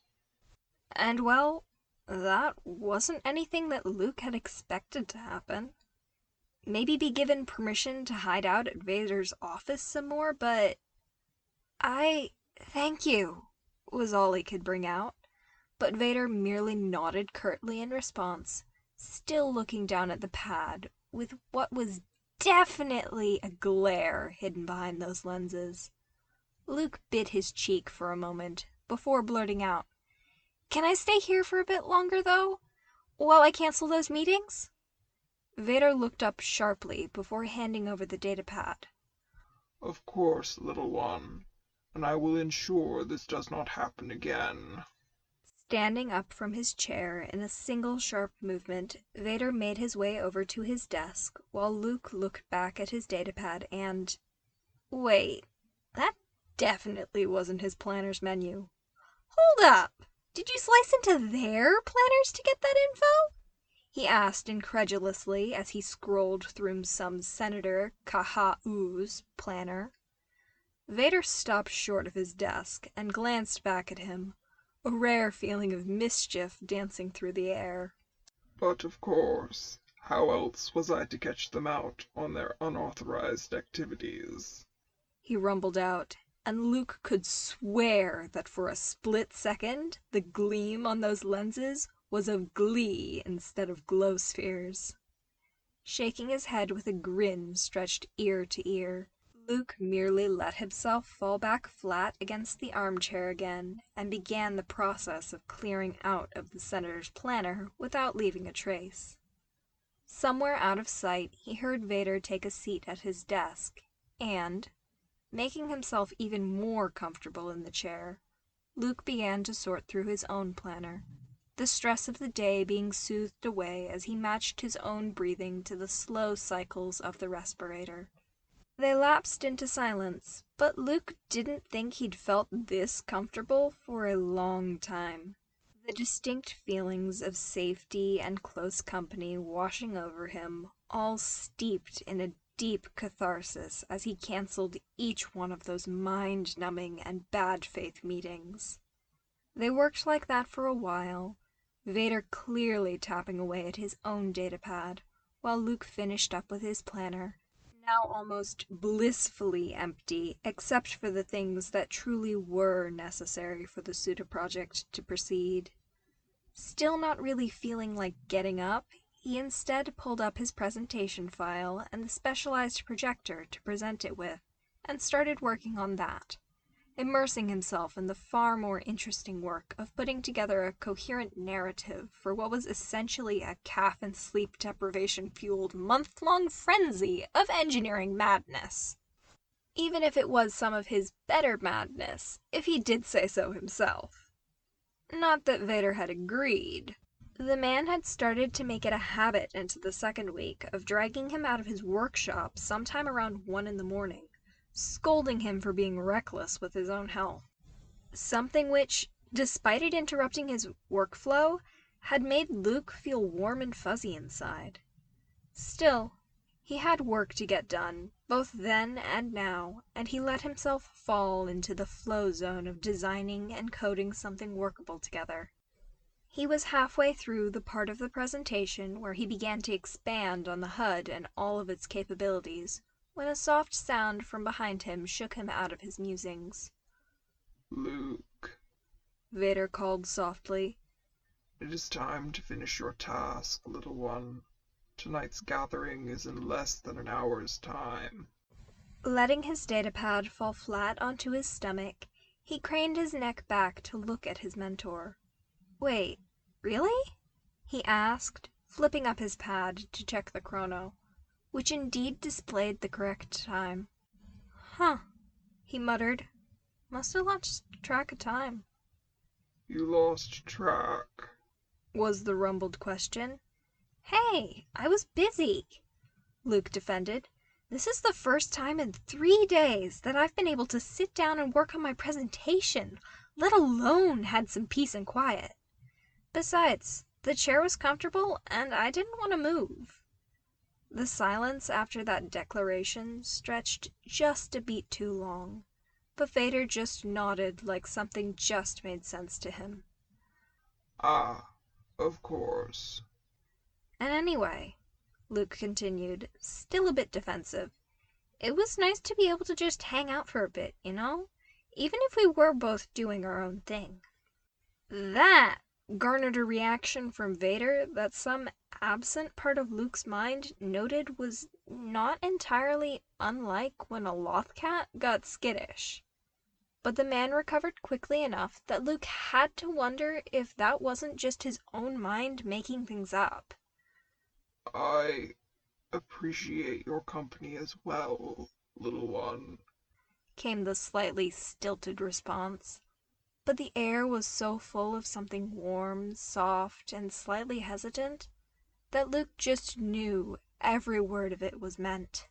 And well, that wasn't anything that Luke had expected to happen. Maybe be given permission to hide out at Vader's office some more, but thank you, was all he could bring out. But Vader merely nodded curtly in response, still looking down at the pad, with what was definitely a glare hidden behind those lenses. Luke bit his cheek for a moment before blurting out, "Can I stay here for a bit longer, though, while I cancel those meetings?" Vader looked up sharply before handing over the datapad. Of course, little one, and I will ensure this does not happen again. Standing up from his chair in a single sharp movement, Vader made his way over to his desk while Luke looked back at his datapad and... Wait, that definitely wasn't his planner's menu. Hold up! Did you slice into their planners to get that info? He asked incredulously as he scrolled through some Senator Kahau's planner. Vader stopped short of his desk and glanced back at him, a rare feeling of mischief dancing through the air. But of course, how else was I to catch them out on their unauthorized activities? He rumbled out, and Luke could swear that for a split second the gleam on those lenses was of glee instead of glow spheres. Shaking his head with a grin stretched ear to ear, Luke merely let himself fall back flat against the armchair again and began the process of clearing out of the senator's planner without leaving a trace. Somewhere out of sight, he heard Vader take a seat at his desk, and, making himself even more comfortable in the chair, Luke began to sort through his own planner, the stress of the day being soothed away as he matched his own breathing to the slow cycles of the respirator. They lapsed into silence, but Luke didn't think he'd felt this comfortable for a long time. The distinct feelings of safety and close company washing over him, all steeped in a deep catharsis as he canceled each one of those mind-numbing and bad-faith meetings. They worked like that for a while, Vader clearly tapping away at his own datapad, while Luke finished up with his planner, now almost blissfully empty except for the things that truly were necessary for the pseudo-project to proceed. Still not really feeling like getting up, he instead pulled up his presentation file and the specialized projector to present it with, and started working on that, immersing himself in the far more interesting work of putting together a coherent narrative for what was essentially a caffeine and sleep deprivation-fueled month-long frenzy of engineering madness. Even if it was some of his better madness, if he did say so himself. Not that Vader had agreed. The man had started to make it a habit into the second week of dragging him out of his workshop sometime around 1 in the morning, scolding him for being reckless with his own health. Something which, despite it interrupting his workflow, had made Luke feel warm and fuzzy inside. Still, he had work to get done, both then and now, and he let himself fall into the flow zone of designing and coding something workable together. He was halfway through the part of the presentation where he began to expand on the HUD and all of its capabilities, when a soft sound from behind him shook him out of his musings. Luke, Vader called softly. It is time to finish your task, little one. Tonight's gathering is in less than an hour's time. Letting his datapad fall flat onto his stomach, he craned his neck back to look at his mentor. Wait, really? He asked, flipping up his pad to check the chrono, which indeed displayed the correct time. Huh, he muttered. Must have lost track of time. You lost track, Was the rumbled question. Hey, I was busy, Luke defended. This is the first time in 3 days that I've been able to sit down and work on my presentation, let alone had some peace and quiet. Besides, the chair was comfortable and I didn't want to move. The silence after that declaration stretched just a beat too long, but Vader just nodded like something just made sense to him. Ah, of course. And anyway, Luke continued, still a bit defensive, it was nice to be able to just hang out for a bit, you know? Even if we were both doing our own thing. That garnered a reaction from Vader that some absent part of Luke's mind noted was not entirely unlike when a lothcat got skittish. But the man recovered quickly enough that Luke had to wonder if that wasn't just his own mind making things up. I appreciate your company as well, little one, Came the slightly stilted response. But the air was so full of something warm, soft, and slightly hesitant that Luke just knew every word of it was meant.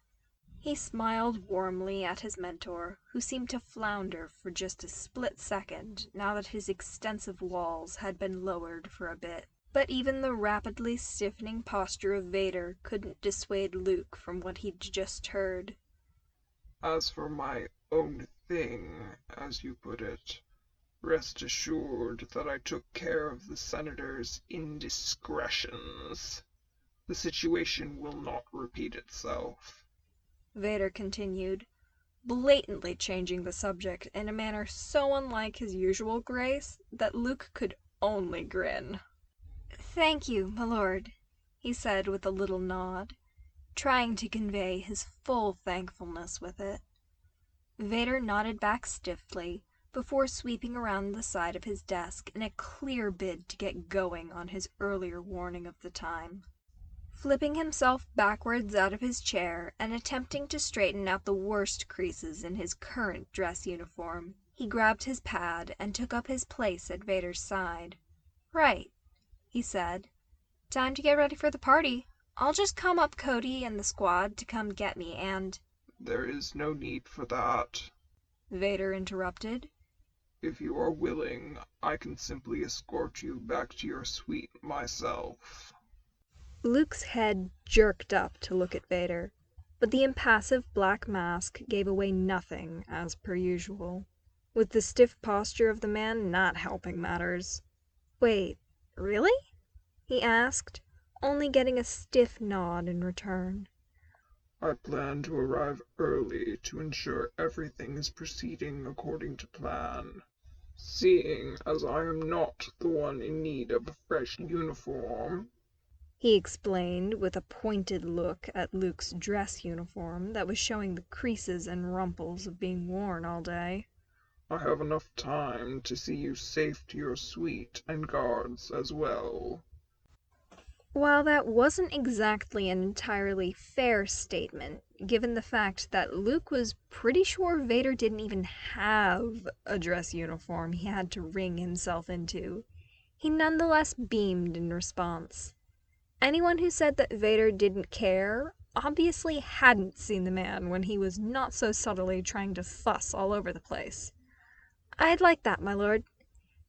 He smiled warmly at his mentor, who seemed to flounder for just a split second now that his extensive walls had been lowered for a bit. But even the rapidly stiffening posture of Vader couldn't dissuade Luke from what he'd just heard. as for my own thing, as you put it, rest assured that I took care of the Senator's indiscretions. The situation will not repeat itself. Vader continued, blatantly changing the subject in a manner so unlike his usual grace that Luke could only grin. "Thank you, my lord," he said with a little nod, trying to convey his full thankfulness with it. Vader nodded back stiffly before sweeping around the side of his desk in a clear bid to get going on his earlier warning of the time. Flipping himself backwards out of his chair and attempting to straighten out the worst creases in his current dress uniform, he grabbed his pad and took up his place at Vader's side. "Right," he said. "Time to get ready for the party. I'll just come up Cody and the squad to come get me and—" There is no need for that, Vader interrupted. If you are willing, I can simply escort you back to your suite myself. Luke's head jerked up to look at Vader, but the impassive black mask gave away nothing, as per usual, with the stiff posture of the man not helping matters. "Wait, really?" he asked, only getting a stiff nod in return. I plan to arrive early to ensure everything is proceeding according to plan. Seeing as I am not the one in need of a fresh uniform, he explained with a pointed look at Luke's dress uniform that was showing the creases and rumples of being worn all day. I have enough time to see you safe to your suite and guards as well. While that wasn't exactly an entirely fair statement, given the fact that Luke was pretty sure Vader didn't even have a dress uniform he had to wring himself into, he nonetheless beamed in response. Anyone who said that Vader didn't care obviously hadn't seen the man when he was not so subtly trying to fuss all over the place. "I'd like that, my lord,"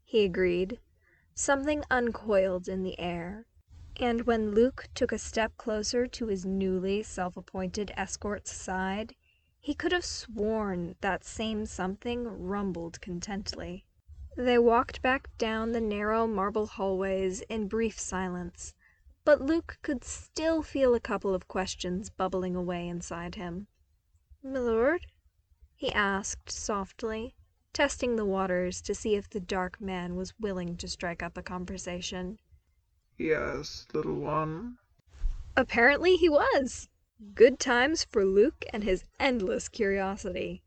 he agreed. Something uncoiled in the air, and when Luke took a step closer to his newly self-appointed escort's side, he could have sworn that same something rumbled contently. They walked back down the narrow marble hallways in brief silence, but Luke could still feel a couple of questions bubbling away inside him. "My lord?" he asked softly, testing the waters to see if the dark man was willing to strike up a conversation. Yes, little one? Apparently he was. Good times for Luke and his endless curiosity.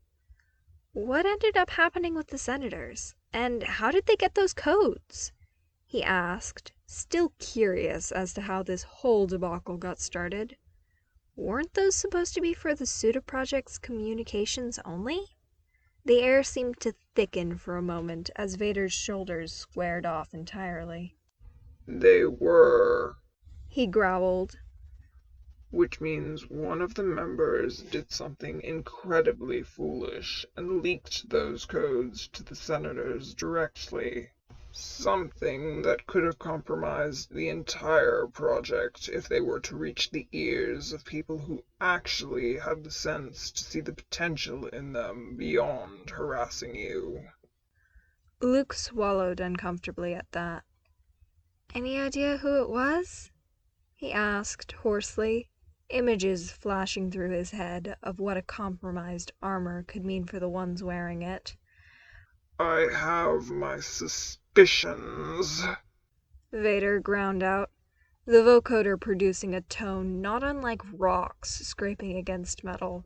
"What ended up happening with the senators? And how did they get those codes?" he asked, still curious as to how this whole debacle got started. Weren't those supposed to be for the Suda Project's communications only? The air seemed to thicken for a moment as Vader's shoulders squared off entirely. They were, He growled. which means one of the members did something incredibly foolish and leaked those codes to the senators directly. Something that could have compromised the entire project if they were to reach the ears of people who actually had the sense to see the potential in them beyond harassing you. Luke swallowed uncomfortably at that. "Any idea who it was?" he asked hoarsely, images flashing through his head of what a compromised armor could mean for the ones wearing it. I have my suspicions, Vader ground out, the vocoder producing a tone not unlike rocks scraping against metal.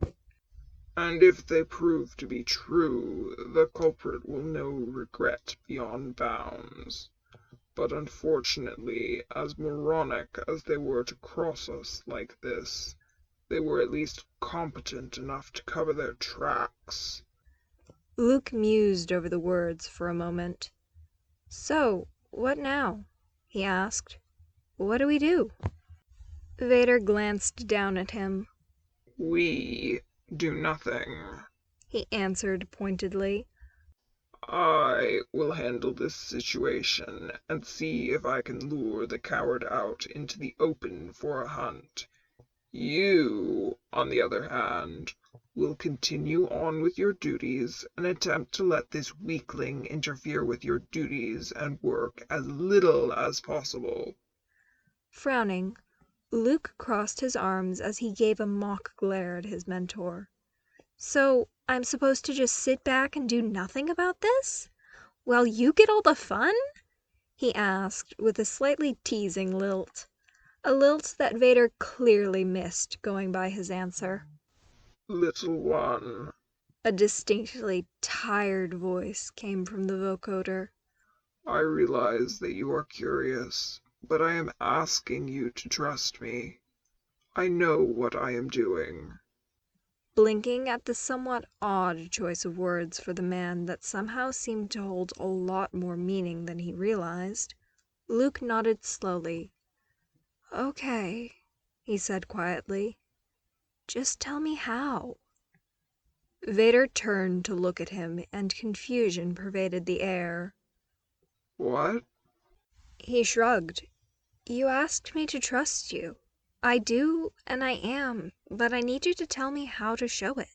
And if they prove to be true, the culprit will know regret beyond bounds. But unfortunately, as moronic as they were to cross us like this, they were at least competent enough to cover their tracks. Luke mused over the words for a moment. So, what now? He asked. What do we do? Vader glanced down at him. We do nothing. He answered pointedly. I will handle this situation and see if I can lure the coward out into the open for a hunt. You, on the other hand, will continue on with your duties and attempt to let this weakling interfere with your duties and work as little as possible. Frowning, Luke crossed his arms as he gave a mock glare at his mentor. So, I'm supposed to just sit back and do nothing about this? While you get all the fun? He asked with a slightly teasing lilt. A lilt that Vader clearly missed going by his answer. Little one, A distinctly tired voice came from the vocoder. I realize that you are curious, but I am asking you to trust me. I know what I am doing. Blinking at the somewhat odd choice of words for the man that somehow seemed to hold a lot more meaning than he realized, Luke nodded slowly. Okay, he said quietly. Just tell me how. Vader turned to look at him, and confusion pervaded the air. What? He shrugged. You asked me to trust you. I do, and I am, but I need you to tell me how to show it.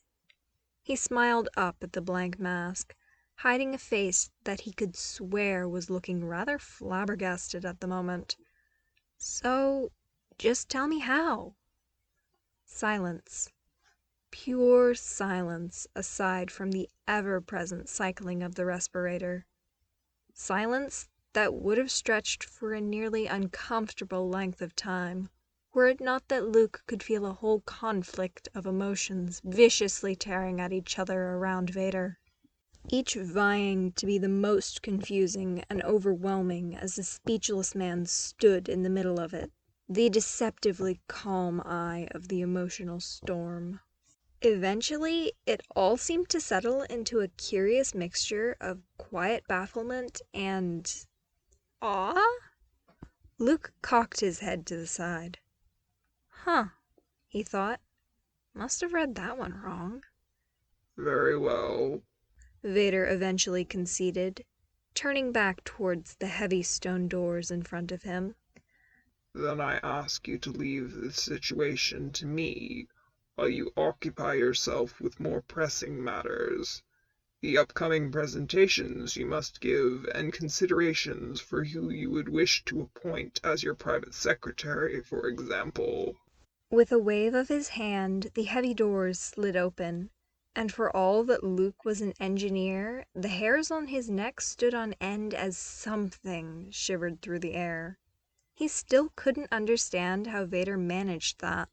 He smiled up at the blank mask, hiding a face that he could swear was looking rather flabbergasted at the moment. So, just tell me how. Silence. Pure silence aside from the ever-present cycling of the respirator. Silence that would have stretched for a nearly uncomfortable length of time, were it not that Luke could feel a whole conflict of emotions viciously tearing at each other around Vader, each vying to be the most confusing and overwhelming as the speechless man stood in the middle of it, the deceptively calm eye of the emotional storm. Eventually, it all seemed to settle into a curious mixture of quiet bafflement and awe? Luke cocked his head to the side. Huh, he thought. Must have read that one wrong. Very well, Vader eventually conceded, turning back towards the heavy stone doors in front of him. Then I ask you to leave this situation to me, while you occupy yourself with more pressing matters. The upcoming presentations you must give, and considerations for who you would wish to appoint as your private secretary, for example. With a wave of his hand, the heavy doors slid open, and for all that Luke was an engineer, the hairs on his neck stood on end as something shivered through the air. He still couldn't understand how Vader managed that,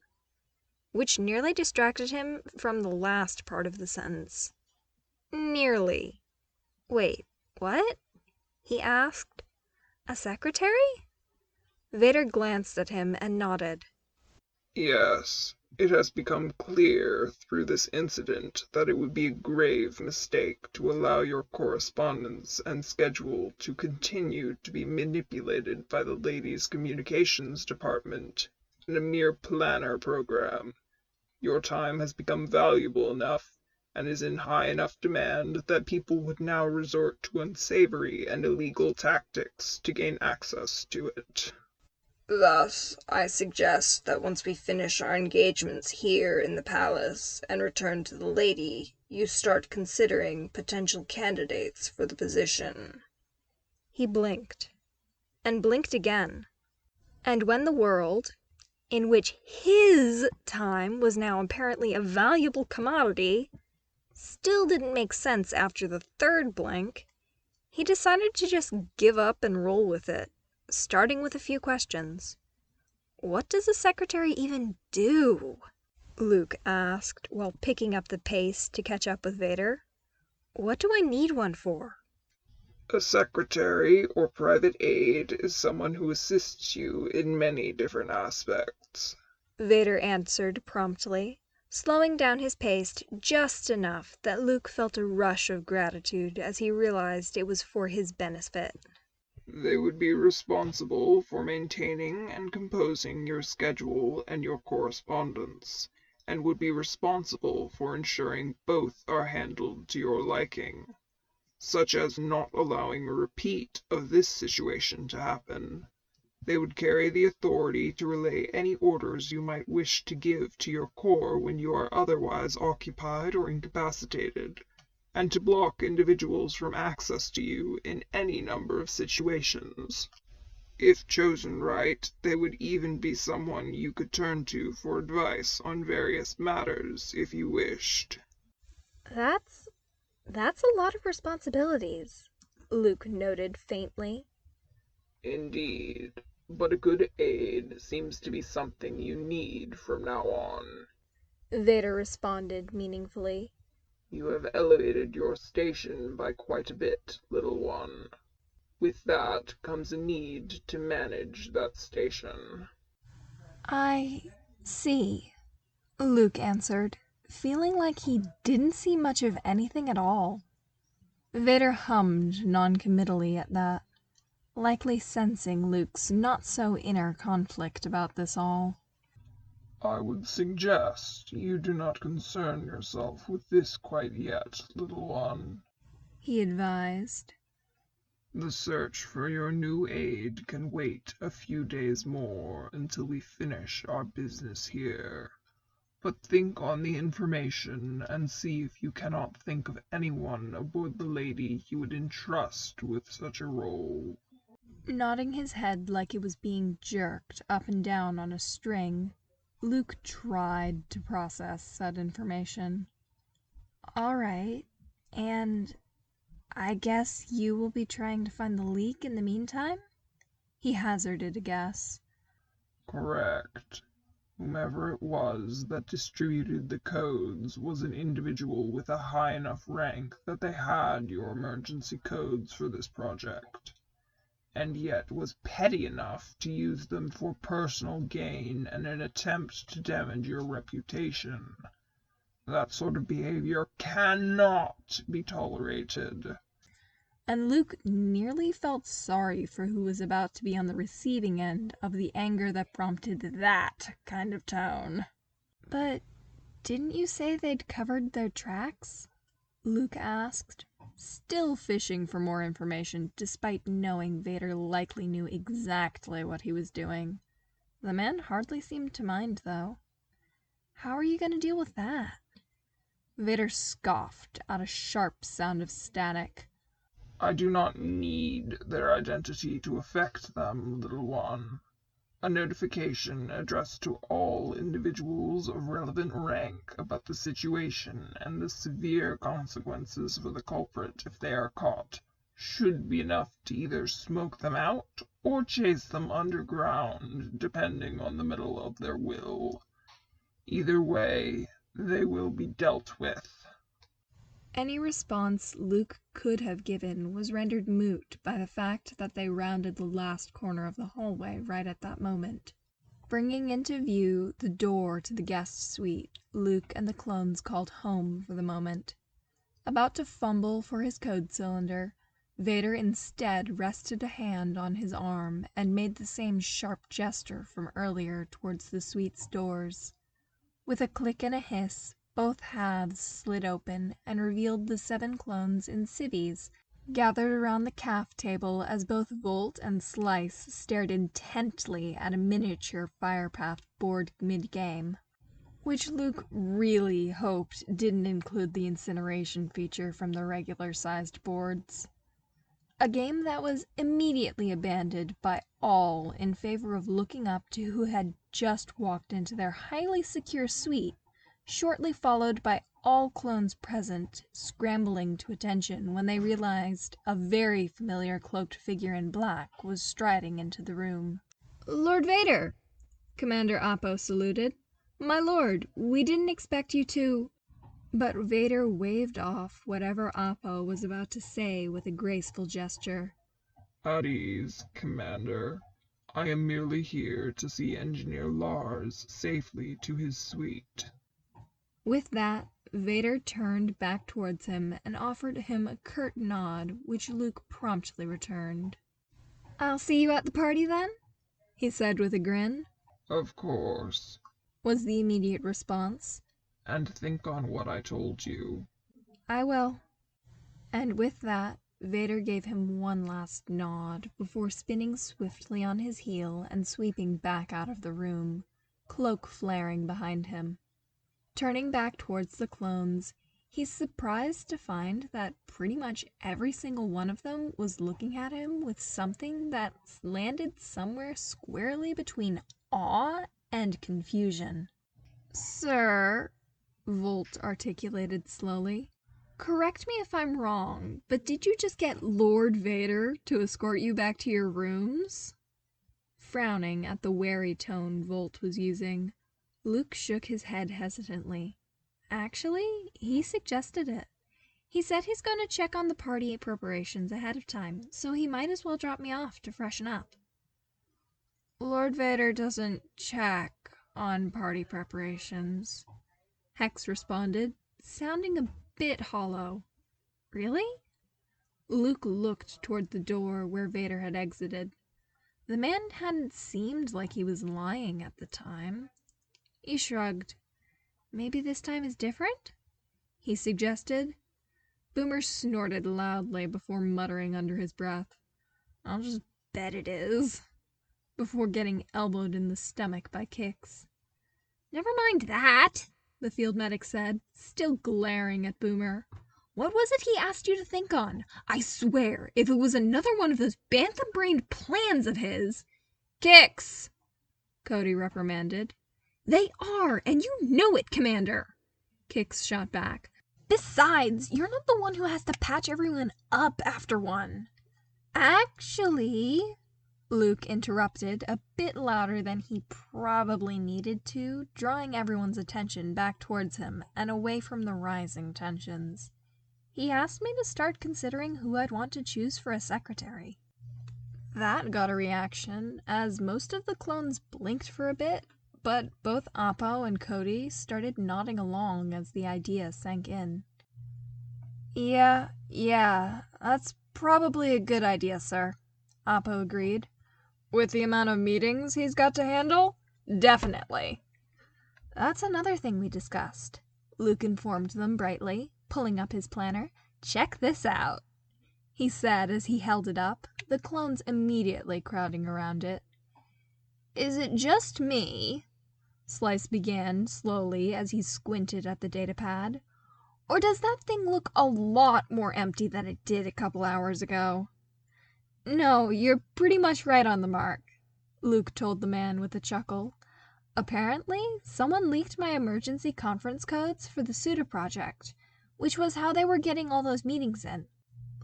which nearly distracted him from the last part of the sentence. Nearly. Wait, what? He asked. A secretary? Vader glanced at him and nodded. Yes, it has become clear through this incident that it would be a grave mistake to allow your correspondence and schedule to continue to be manipulated by the ladies' communications department in a mere planner program. Your time has become valuable enough and is in high enough demand that people would now resort to unsavory and illegal tactics to gain access to it. Thus, I suggest that once we finish our engagements here in the palace and return to the lady, you start considering potential candidates for the position. He blinked, and blinked again. And when the world, in which his time was now apparently a valuable commodity, still didn't make sense after the third blink, he decided to just give up and roll with it. starting with a few questions. "What does a secretary even do?" Luke asked while picking up the pace to catch up with Vader. "What do I need one for?" A secretary or private aide is someone who assists you in many different aspects, Vader answered promptly, slowing down his pace just enough that Luke felt a rush of gratitude as he realized it was for his benefit. They would be responsible for maintaining and composing your schedule and your correspondence, and would be responsible for ensuring both are handled to your liking, such as not allowing a repeat of this situation to happen. They would carry the authority to relay any orders you might wish to give to your corps when you are otherwise occupied or incapacitated, and to block individuals from access to you in any number of situations. If chosen right, they would even be someone you could turn to for advice on various matters if you wished. That's a lot of responsibilities, Luke noted faintly. Indeed, but a good aid seems to be something you need from now on. Vader responded meaningfully. You have elevated your station by quite a bit, little one. With that comes a need to manage that station. "I see," Luke answered, feeling like he didn't see much of anything at all. Vader hummed noncommittally at that, likely sensing Luke's not-so-inner conflict about this all. I would suggest you do not concern yourself with this quite yet, little one, he advised. The search for your new aide can wait a few days more until we finish our business here. But think on the information and see if you cannot think of anyone aboard the lady you would entrust with such a role. Nodding his head like it was being jerked up and down on a string, Luke tried to process said information. "All right, and I guess you will be trying to find the leak in the meantime?" He hazarded a guess. Correct. Whomever it was that distributed the codes was an individual with a high enough rank that they had your emergency codes for this project, and yet was petty enough to use them for personal gain and an attempt to damage your reputation. That sort of behavior cannot be tolerated. And Luke nearly felt sorry for who was about to be on the receiving end of the anger that prompted that kind of tone. "But didn't you say they'd covered their tracks?" Luke asked, still fishing for more information despite knowing Vader likely knew exactly what he was doing. The man hardly seemed to mind, though. "How are you going to deal with that?" Vader scoffed at a sharp sound of static. I do not need their identity to affect them, little one. A notification addressed to all individuals of relevant rank about the situation and the severe consequences for the culprit if they are caught should be enough to either smoke them out or chase them underground, depending on the mettle of their will. Either way, they will be dealt with. Any response Luke could have given was rendered moot by the fact that they rounded the last corner of the hallway right at that moment, bringing into view the door to the guest suite Luke and the clones called home for the moment. About to fumble for his code cylinder, Vader instead rested a hand on his arm and made the same sharp gesture from earlier towards the suite's doors. With a click and a hiss, both halves slid open and revealed the 7 clones in civvies, gathered around the calf table as both Volt and Slice stared intently at a miniature Firepath board mid-game, which Luke really hoped didn't include the incineration feature from the regular-sized boards. A game that was immediately abandoned by all in favor of looking up to who had just walked into their highly secure suite, shortly followed by all clones present scrambling to attention when they realized a very familiar cloaked figure in black was striding into the room. "Lord Vader!" Commander Appo saluted. "My lord, we didn't expect you to—" But Vader waved off whatever Appo was about to say with a graceful gesture. At ease, Commander. I am merely here to see Engineer Lars safely to his suite." With that, Vader turned back towards him and offered him a curt nod, which Luke promptly returned. "I'll see you at the party, then?" he said with a grin. "Of course," was the immediate response. "and think on what I told you." "I will." And with that, Vader gave him one last nod before spinning swiftly on his heel and sweeping back out of the room, cloak flaring behind him. Turning back towards the clones, he's surprised to find that pretty much every single one of them was looking at him with something that landed somewhere squarely between awe and confusion. "Sir," Volt articulated slowly, "correct me if I'm wrong, but did you just get Lord Vader to escort you back to your rooms?" Frowning at the wary tone Volt was using, Luke shook his head hesitantly. Actually, he suggested it. He said he's going to check on the party preparations ahead of time, so he might as well drop me off to freshen up. "Lord Vader doesn't check on party preparations," Hex responded, sounding a bit hollow. "Really?" Luke looked toward the door where Vader had exited. The man hadn't seemed like he was lying at the time. He shrugged. "Maybe this time is different?" he suggested. Boomer snorted loudly before muttering under his breath, "I'll just bet it is," before getting elbowed in the stomach by Kix. "Never mind that," the field medic said, still glaring at Boomer. "What was it he asked you to think on? I swear, if it was another one of those bantha-brained plans of his—" "Kix!" Cody reprimanded. "They are, and you know it, Commander!" Kix shot back. "Besides, you're not the one who has to patch everyone up after one." "Actually," Luke interrupted a bit louder than he probably needed to, drawing everyone's attention back towards him and away from the rising tensions. "He asked me to start considering who I'd want to choose for a secretary." That got a reaction, as most of the clones blinked for a bit, but both Appo and Cody started nodding along as the idea sank in. Yeah, that's probably a good idea, sir," Appo agreed. "With the amount of meetings he's got to handle? Definitely." "That's another thing we discussed," Luke informed them brightly, pulling up his planner. "Check this out," he said as he held it up, the clones immediately crowding around it. "Is it just me," Slice began slowly as he squinted at the datapad, "or does that thing look a lot more empty than it did a couple hours ago?" "No, you're pretty much right on the mark," Luke told the man with a chuckle. "Apparently, someone leaked my emergency conference codes for the Suda project, which was how they were getting all those meetings in.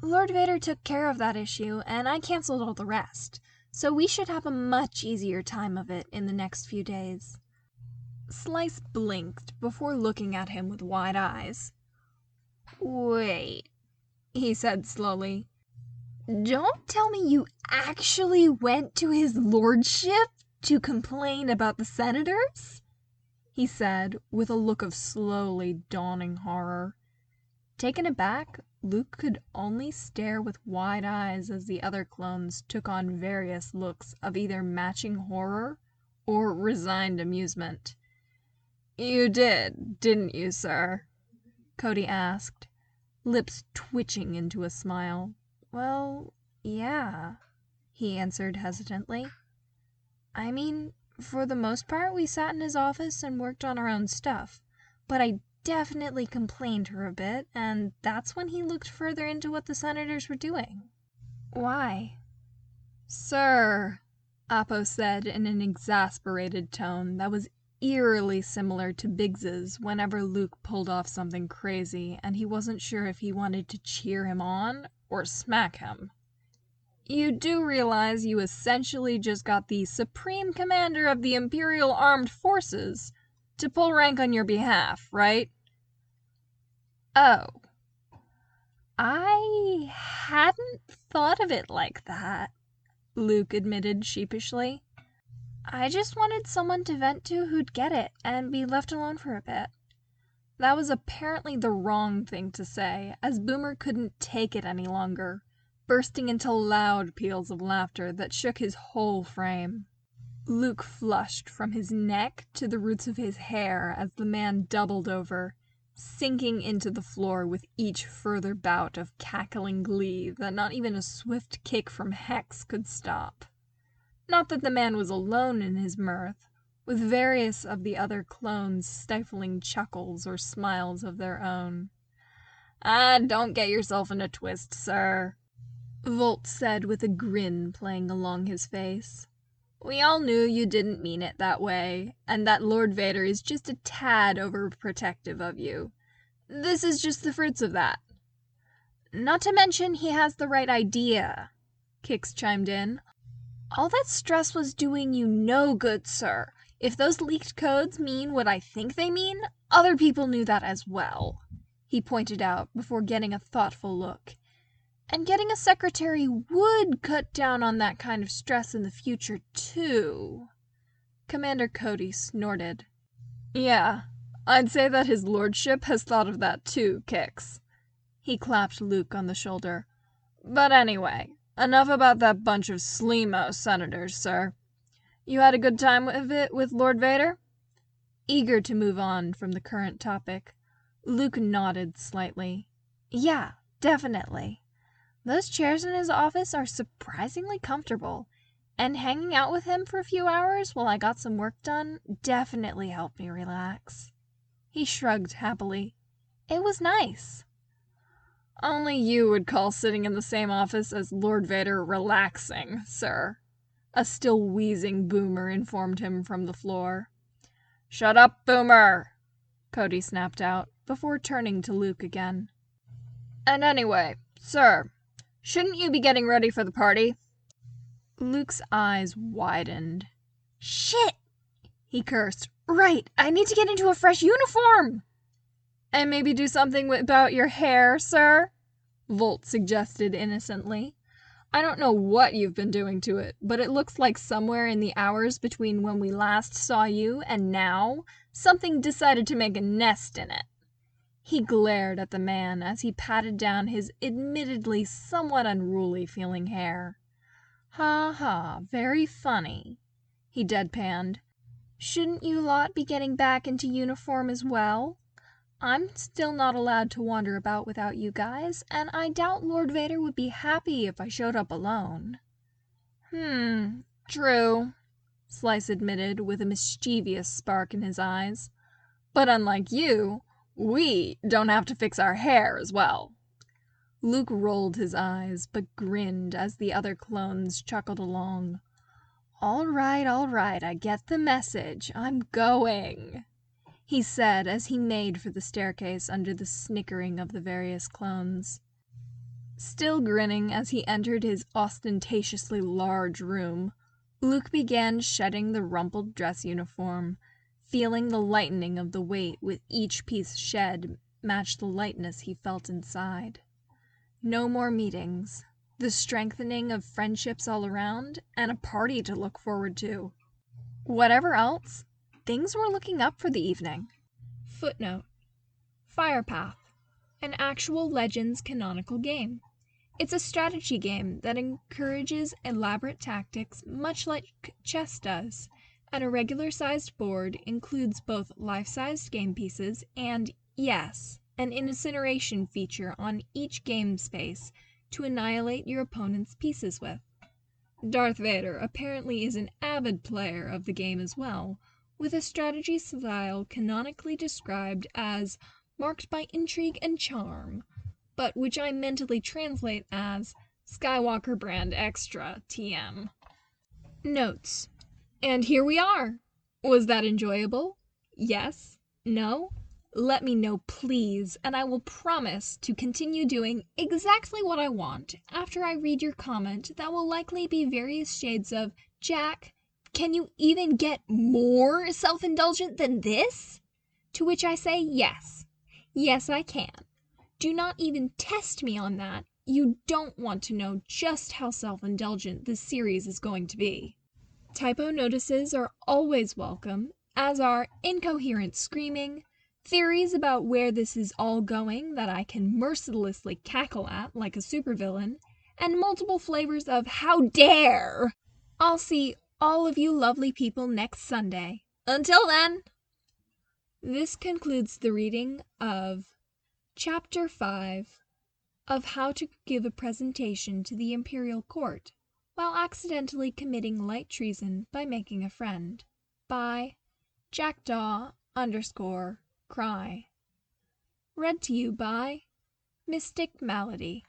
Lord Vader took care of that issue, and I canceled all the rest, so we should have a much easier time of it in the next few days." Slice blinked before looking at him with wide eyes. "Wait," he said slowly. "Don't tell me you actually went to his lordship to complain about the senators?" he said, with a look of slowly dawning horror. Taken aback, Luke could only stare with wide eyes as the other clones took on various looks of either matching horror or resigned amusement. "You didn't you, sir?" Cody asked, lips twitching into a smile. "Well, yeah," he answered hesitantly. "I mean, for the most part, we sat in his office and worked on our own stuff, but I definitely complained for a bit, and that's when he looked further into what the senators were doing." "Why?" "Sir," Appo said in an exasperated tone that was eerily similar to Biggs's whenever Luke pulled off something crazy and he wasn't sure if he wanted to cheer him on or smack him. You do realize you essentially just got the Supreme Commander of the Imperial Armed Forces to pull rank on your behalf, right? Oh. I hadn't thought of it like that, Luke admitted sheepishly. I just wanted someone to vent to who'd get it and be left alone for a bit. That was apparently the wrong thing to say, as Boomer couldn't take it any longer, bursting into loud peals of laughter that shook his whole frame. Luke flushed from his neck to the roots of his hair as the man doubled over, sinking into the floor with each further bout of cackling glee that not even a swift kick from Hex could stop. Not that the man was alone in his mirth, with various of the other clones stifling chuckles or smiles of their own. Don't get yourself in a twist, sir, Volt said with a grin playing along his face. We all knew you didn't mean it that way, and that Lord Vader is just a tad overprotective of you. This is just the fruits of that. Not to mention he has the right idea, Kix chimed in. All that stress was doing you no good, sir. If those leaked codes mean what I think they mean, other people knew that as well, he pointed out before getting a thoughtful look. And getting a secretary would cut down on that kind of stress in the future, too. Commander Cody snorted. Yeah, I'd say that his lordship has thought of that too, Kix. He clapped Luke on the shoulder. But anyway, enough about that bunch of Sleemo senators, sir. You had a good time of it with Lord Vader? Eager to move on from the current topic, Luke nodded slightly. Yeah, definitely. Those chairs in his office are surprisingly comfortable, and hanging out with him for a few hours while I got some work done definitely helped me relax. He shrugged happily. It was nice. Only you would call sitting in the same office as Lord Vader relaxing, sir, a still wheezing Boomer informed him from the floor. Shut up, Boomer, Cody snapped out, before turning to Luke again. And anyway, sir, shouldn't you be getting ready for the party? Luke's eyes widened. Shit! He cursed. Right, I need to get into a fresh uniform! And maybe do something about your hair, sir? Volt suggested innocently. I don't know what you've been doing to it, but it looks like somewhere in the hours between when we last saw you and now, something decided to make a nest in it. He glared at the man as he patted down his admittedly somewhat unruly-feeling hair. Ha ha, very funny, he deadpanned. Shouldn't you lot be getting back into uniform as well? I'm still not allowed to wander about without you guys, and I doubt Lord Vader would be happy if I showed up alone. True, Slice admitted with a mischievous spark in his eyes. But unlike you, we don't have to fix our hair as well. Luke rolled his eyes, but grinned as the other clones chuckled along. All right, I get the message. I'm going, he said as he made for the staircase under the snickering of the various clones. Still grinning as he entered his ostentatiously large room, Luke began shedding the rumpled dress uniform, feeling the lightening of the weight with each piece shed match the lightness he felt inside. No more meetings, the strengthening of friendships all around, and a party to look forward to. Whatever else, things were looking up for the evening. Footnote: Firepath, an actual Legends canonical game. It's a strategy game that encourages elaborate tactics much like chess does, and a regular-sized board includes both life-sized game pieces and, yes, an incineration feature on each game space to annihilate your opponent's pieces with. Darth Vader apparently is an avid player of the game as well, with a strategy style canonically described as marked by intrigue and charm, but which I mentally translate as Skywalker brand extra TM. Notes. And here we are. Was that enjoyable? Yes? No? Let me know, please, and I will promise to continue doing exactly what I want after I read your comment that will likely be various shades of, Jack, can you even get more self-indulgent than this? To which I say yes. Yes, I can. Do not even test me on that. You don't want to know just how self-indulgent this series is going to be. Typo notices are always welcome, as are incoherent screaming, theories about where this is all going that I can mercilessly cackle at like a supervillain, and multiple flavors of how dare! I'll see all of you lovely people next Sunday. Until then! This concludes the reading of Chapter 5 of How to Give a Presentation to the Imperial Court while accidentally committing light treason by making a friend, by Jackdaw_Cry. Read to you by Mystic Malady.